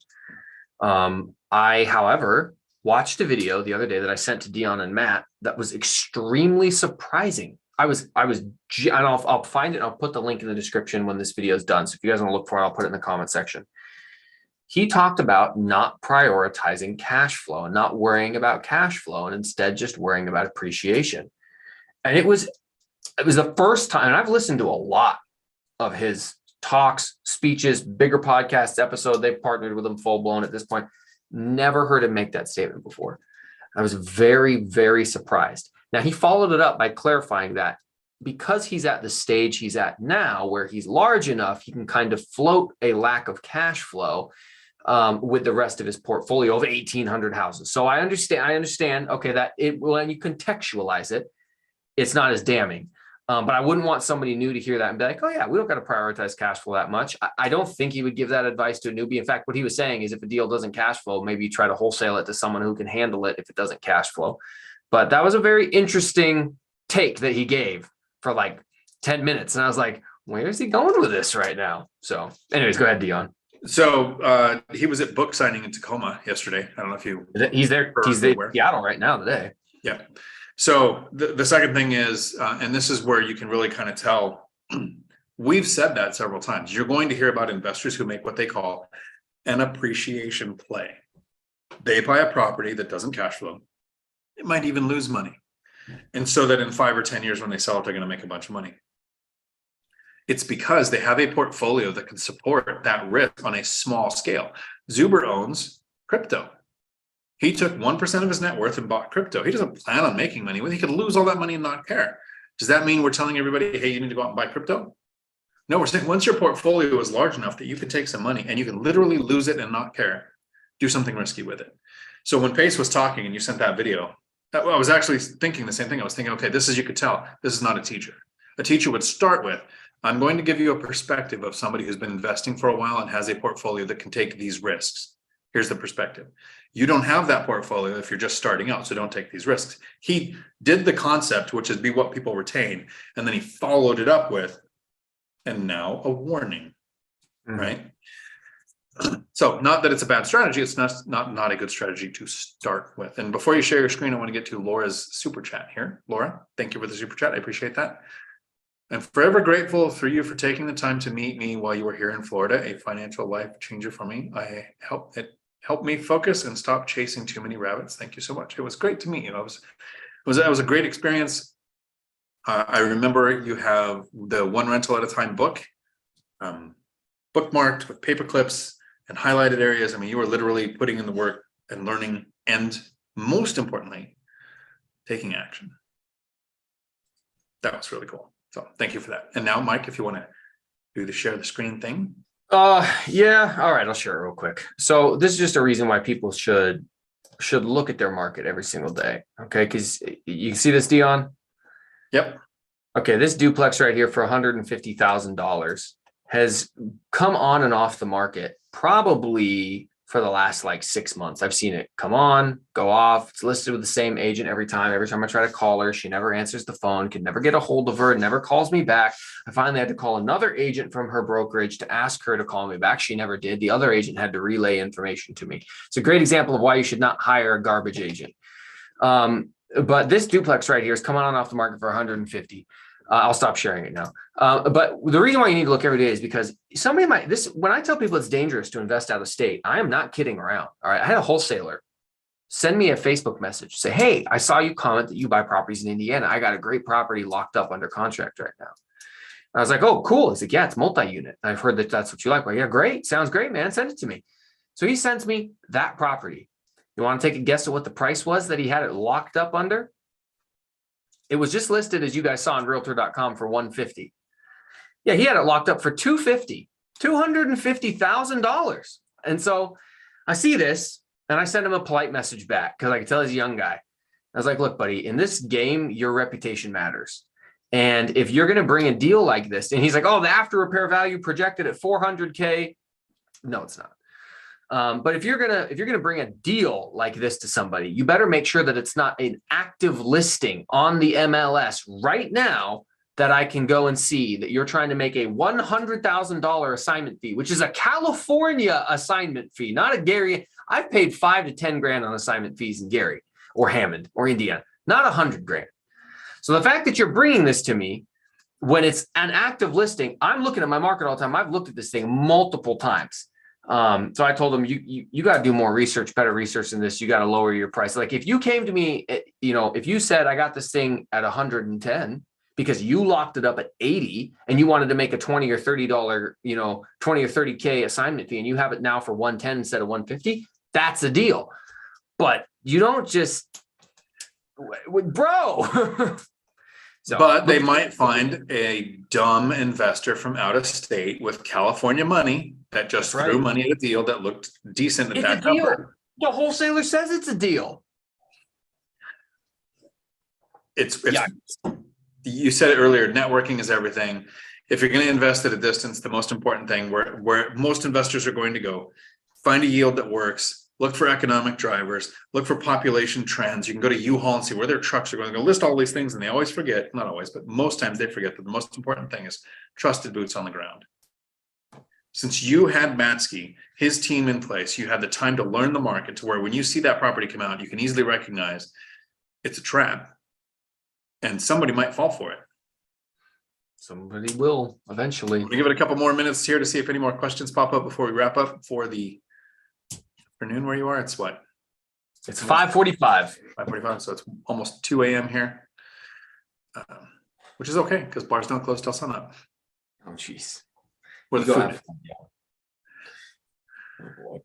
I, however, watched a video the other day that I sent to Dion and Matt that was extremely surprising. I'll find it. I'll put the link in the description when this video is done. So if you guys want to look for it, I'll put it in the comment section. He talked about not prioritizing cash flow and not worrying about cash flow and instead just worrying about appreciation. And it was the first time, and I've listened to a lot of his talks, speeches, BiggerPockets episode. They've partnered with him full blown at this point. Never heard him make that statement before. I was very, very surprised. Now he followed it up by clarifying that because he's at the stage he's at now, where he's large enough, he can kind of float a lack of cash flow with the rest of his portfolio of 1,800 houses. So I understand. Okay, that it when you contextualize it, it's not as damning. But I wouldn't want somebody new to hear that and be like, oh yeah, we don't got to prioritize cash flow that much. I don't think he would give that advice to a newbie. In fact, what he was saying is if a deal doesn't cash flow, maybe you try to wholesale it to someone who can handle it if it doesn't cash flow. But that was a very interesting take that he gave for like 10 minutes. And I was like, where is he going with this right now? So anyways, go ahead, Dion. So he was at book signing in Tacoma yesterday. I don't know if you. He's there. He's in Seattle right now today. Yeah. So the second thing is, and this is where you can really kind of tell, we've said that several times. You're going to hear about investors who make what they call an appreciation play. They buy a property that doesn't cash flow. It might even lose money. And so that in 5 or 10 years when they sell it, they're going to make a bunch of money. It's because they have a portfolio that can support that risk on a small scale. Zuber owns crypto. He took 1% of his net worth and bought crypto. He doesn't plan on making money with it. He could lose all that money and not care. Does that mean we're telling everybody, hey, you need to go out and buy crypto? No, we're saying once your portfolio is large enough that you can take some money and you can literally lose it and not care, do something risky with it. So when Pace was talking and you sent that video, I was actually thinking the same thing. I was thinking, okay, you could tell, this is not a teacher. A teacher would start with, I'm going to give you a perspective of somebody who's been investing for a while and has a portfolio that can take these risks. Here's the perspective. You don't have that portfolio if you're just starting out, so don't take these risks. He did the concept, which is be what people retain, and then he followed it up with, and now a warning, right? So not that it's a bad strategy, it's not a good strategy to start with. And before you share your screen, I want to get to Laura's super chat here. Laura, thank you for the super chat. I appreciate that. I'm forever grateful for you for taking the time to meet me while you were here in Florida, a financial life changer for me. It helped me focus and stop chasing too many rabbits. Thank you so much. It was great to meet you. It was a great experience. I remember you have the One Rental at a Time book, bookmarked with paper clips and highlighted areas. I mean, you were literally putting in the work and learning, and most importantly, taking action. That was really cool. So thank you for that. And now, Mike, if you want to do the share the screen thing. Yeah. All right. I'll share it real quick. So this is just a reason why people should look at their market every single day. Okay. Because you can see this, Dion. Yep. Okay. This duplex right here for $150,000 has come on and off the market probably for the last like 6 months. I've seen it come on, go off. It's listed with the same agent every time. Every time I try to call her, she never answers the phone, can never get a hold of her, never calls me back. I finally had to call another agent from her brokerage to ask her to call me back. She never did. The other agent had to relay information to me. It's a great example of why you should not hire a garbage agent. But this duplex right here is coming on off the market for 150. I'll stop sharing it now. But the reason why you need to look every day is because somebody might, when I tell people it's dangerous to invest out of state, I am not kidding around. All right. I had a wholesaler send me a Facebook message, say, hey, I saw you comment that you buy properties in Indiana. I got a great property locked up under contract right now. I was like, oh, cool. He's like, yeah, it's multi-unit. I've heard that that's what you like. Well, yeah, great. Sounds great, man. Send it to me. So he sends me that property. You want to take a guess at what the price was that he had it locked up under? It was just listed, as you guys saw on realtor.com, for 150. Yeah, he had it locked up for 250, $250,000. And so I see this and I send him a polite message back because I could tell he's a young guy. I was like, look, buddy, in this game, your reputation matters. And if you're going to bring a deal like this, and he's like, oh, the after repair value projected at 400K. No, it's not. But if you're gonna bring a deal like this to somebody, you better make sure that it's not an active listing on the MLS right now that I can go and see that you're trying to make a $100,000 assignment fee, which is a California assignment fee, not a Gary. I've paid $5 to $10 grand on assignment fees in Gary or Hammond or Indiana, not $100 grand. So the fact that you're bringing this to me when it's an active listing, I'm looking at my market all the time. I've looked at this thing multiple times. So I told him, you got to do more research, better research than this. You got to lower your price. Like if you came to me, if you said I got this thing at 110 because you locked it up at 80 and you wanted to make a $20 or $30, $20 or $30K assignment fee and you have it now for 110 instead of 150, that's a deal. But you don't just, bro. But they might find a dumb investor from out of state with California money that just threw money at a deal that looked decent at that number. The wholesaler says it's a deal. It's you said it earlier, networking is everything. If you're going to invest at a distance, the most important thing where most investors are going to go, find a yield that works. Look for economic drivers, look for population trends. You can go to U-Haul and see where their trucks are going. They'll list all these things and they always forget, not always, but most times they forget that the most important thing is trusted boots on the ground. Since you had Matsky, his team in place, you had the time to learn the market to where when you see that property come out, you can easily recognize it's a trap and somebody might fall for it. Somebody will eventually. We'll give it a couple more minutes here to see if any more questions pop up before we wrap up for the afternoon where you are. It's what? It's 5:45. 5:45, so it's almost 2 a.m. here, which is okay because bars don't close till sunup. Oh, jeez.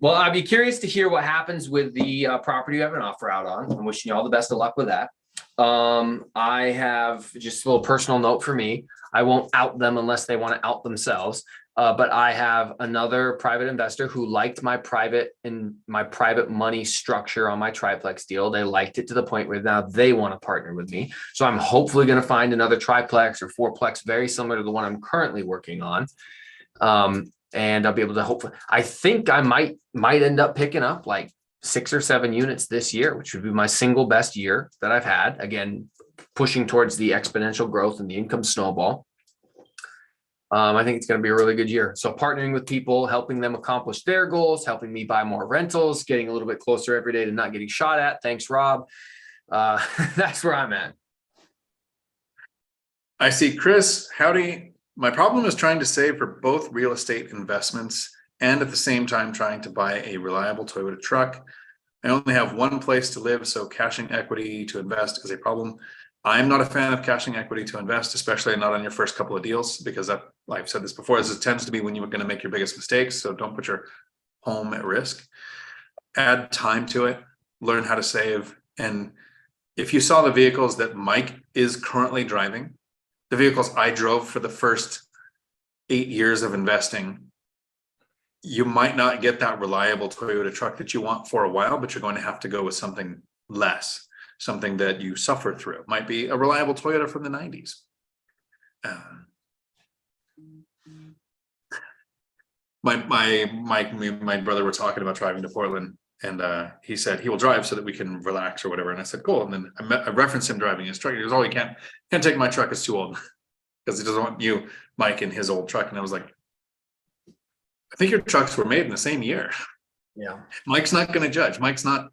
Well, I'd be curious to hear what happens with the property you have an offer out on. I'm wishing you all the best of luck with that. I have just a little personal note for me. I won't out them unless they want to out themselves. But I have another private investor who liked my private money structure on my triplex deal. They liked it to the point where now they want to partner with me. So I'm hopefully going to find another triplex or fourplex very similar to the one I'm currently working on. And I'll be able to hopefully, I think I might end up picking up like 6 or 7 units this year, which would be my single best year that I've had. Again, pushing towards the exponential growth and the income snowball. I think it's going to be a really good year. So partnering with people, helping them accomplish their goals, helping me buy more rentals, getting a little bit closer every day to not getting shot at. Thanks, Rob. That's where I'm at. I see, Kris. Howdy. My problem is trying to save for both real estate investments and at the same time trying to buy a reliable Toyota truck. I only have one place to live, so cashing equity to invest is a problem. I'm not a fan of cashing equity to invest, especially not on your first couple of deals, because I've said this before, this tends to be when you're going to make your biggest mistakes. So don't put your home at risk. Add time to it, learn how to save. And if you saw the vehicles that Mike is currently driving, the vehicles I drove for the first 8 years of investing, you might not get that reliable Toyota truck that you want for a while, but you're going to have to go with something less. Something that you suffer through. Might be a reliable Toyota from the 90s. my brother were talking about driving to Portland, and he said he will drive so that we can relax or whatever. And I said, cool. And then I referenced him driving his truck. He goes, oh, you can't take my truck, it's too old. Because he doesn't want you, Mike, in his old truck. And I was like, I think your trucks were made in the same year. Yeah. Mike's not going to judge. Mike's not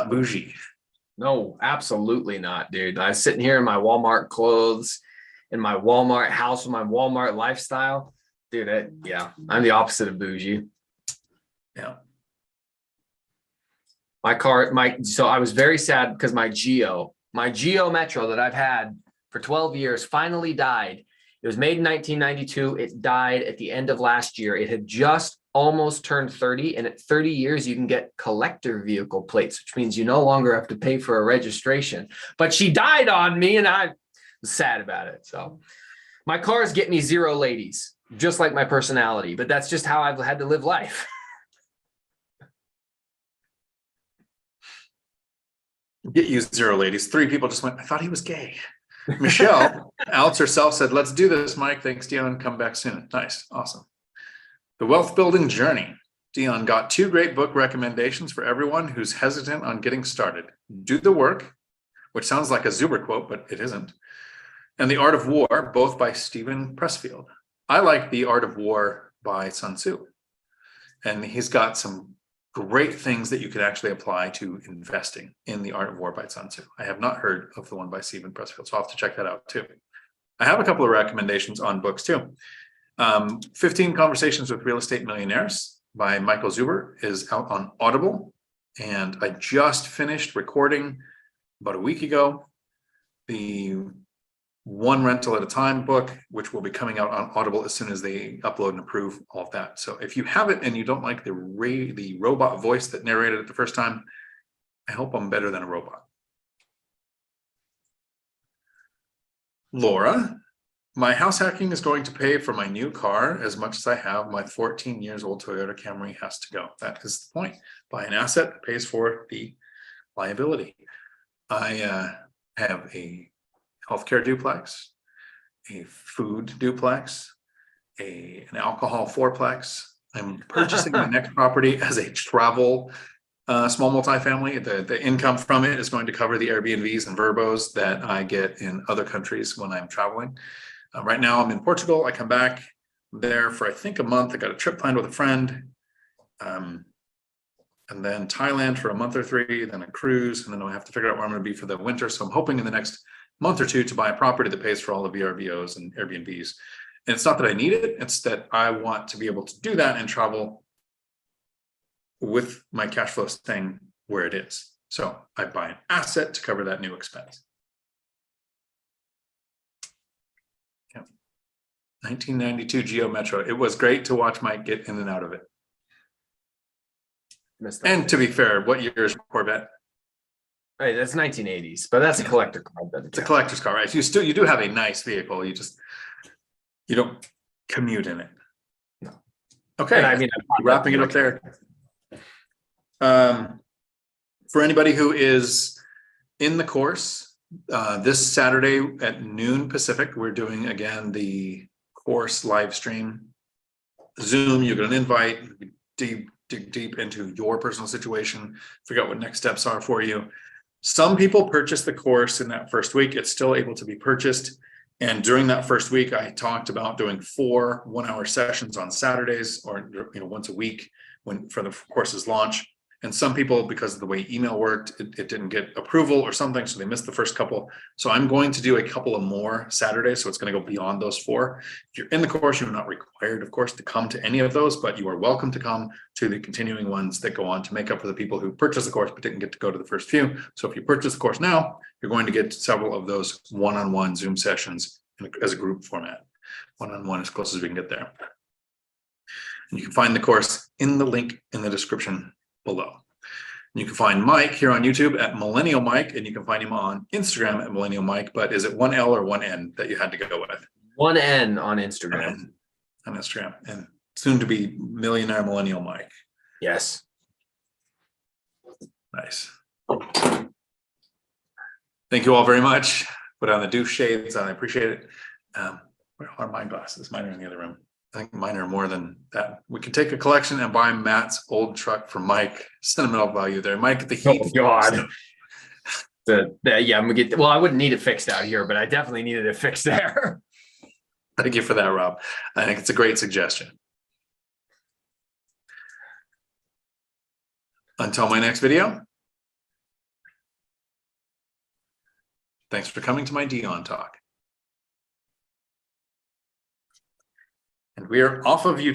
bougie. No, absolutely not, dude. I was sitting here in my Walmart clothes, in my Walmart house with my Walmart lifestyle. Dude, I'm the opposite of bougie. Yeah. So I was very sad because my Geo Metro that I've had for 12 years finally died. It was made in 1992. It died at the end of last year. It had just almost turned 30. And at 30 years, you can get collector vehicle plates, which means you no longer have to pay for a registration. But she died on me and I was sad about it. So my cars get me zero ladies, just like my personality. But that's just how I've had to live life. Get you zero ladies. 3 people just went, I thought he was gay. Michelle outs herself, said, let's do this, Mike. Thanks, Dion. Come back soon. Nice. Awesome. The Wealth Building Journey. Dion got 2 great book recommendations for everyone who's hesitant on getting started. Do the Work, which sounds like a Zuber quote, but it isn't. And The Art of War, both by Stephen Pressfield. I like The Art of War by Sun Tzu. And he's got some great things that you can actually apply to investing in The Art of War by Sun Tzu. I have not heard of the one by Stephen Pressfield, so I'll have to check that out too. I have a couple of recommendations on books too. 15 Conversations with Real Estate Millionaires by Michael Zuber is out on Audible. And I just finished recording about a week ago the One Rental at a Time book, which will be coming out on Audible as soon as they upload and approve all of that. So if you have it and you don't like the robot voice that narrated it the first time, I hope I'm better than a robot. Laura, my house hacking is going to pay for my new car as much as I have. My 14 years old Toyota Camry has to go. That is the point. Buy an asset that pays for the liability. I have a healthcare duplex, a food duplex, an alcohol fourplex. I'm purchasing my next property as a travel small multifamily. The income from it is going to cover the Airbnbs and Verbos that I get in other countries when I'm traveling. Right now I'm in Portugal. I come back there for I think a month. I got a trip planned with a friend. And then Thailand for a month or 3, then a cruise, and then I have to figure out where I'm going to be for the winter. So I'm hoping in the next month or 2 to buy a property that pays for all the VRBOs and Airbnbs. And it's not that I need it, it's that I want to be able to do that and travel with my cash flow staying where it is. So I buy an asset to cover that new expense. Yeah. 1992 Geo Metro. It was great to watch Mike get in and out of it. And to be fair, what year is Corvette? Right, that's 1980s, but that's a collector car. It's a collector's car, right? So you do have a nice vehicle. You don't commute in it. No. Okay. And I mean, wrapping it up there. For anybody who is in the course, this Saturday at noon Pacific, we're doing again the course live stream. Zoom, you get an invite, dig deep into your personal situation, figure out what next steps are for you. Some people purchase the course in that first week. It's still able to be purchased. And during that first week, I talked about doing 4 one-hour sessions on Saturdays or once a week for the course's launch. And some people, because of the way email worked, it didn't get approval or something, so they missed the first couple. So I'm going to do a couple of more Saturdays, so it's going to go beyond those 4. If you're in the course, you're not required, of course, to come to any of those, but you are welcome to come to the continuing ones that go on to make up for the people who purchased the course but didn't get to go to the first few. So if you purchase the course now, you're going to get several of those one-on-one Zoom sessions as a group format. One-on-one as close as we can get there. And you can find the course in the link in the description below. You can find Mike here on YouTube at Millennial Mike, and you can find him on Instagram at Millennial Mike. But is it 1 L or 1 N that you had to go with? 1 N on Instagram. On Instagram, and soon to be Millionaire Millennial Mike. Yes. Nice. Thank you all very much. Put on the douche shades on. I appreciate it. Where are my glasses? Mine are in the other room. I think mine are more than that. We can take a collection and buy Matt's old truck for Mike. Sentimental value there. Mike at the Heat. Oh God. Yeah, I'm gonna get. Well, I wouldn't need it fixed out here, but I definitely needed it fixed there. Thank you for that, Rob. I think it's a great suggestion. Until my next video. Thanks for coming to my Dion Talk. And we are off of YouTube.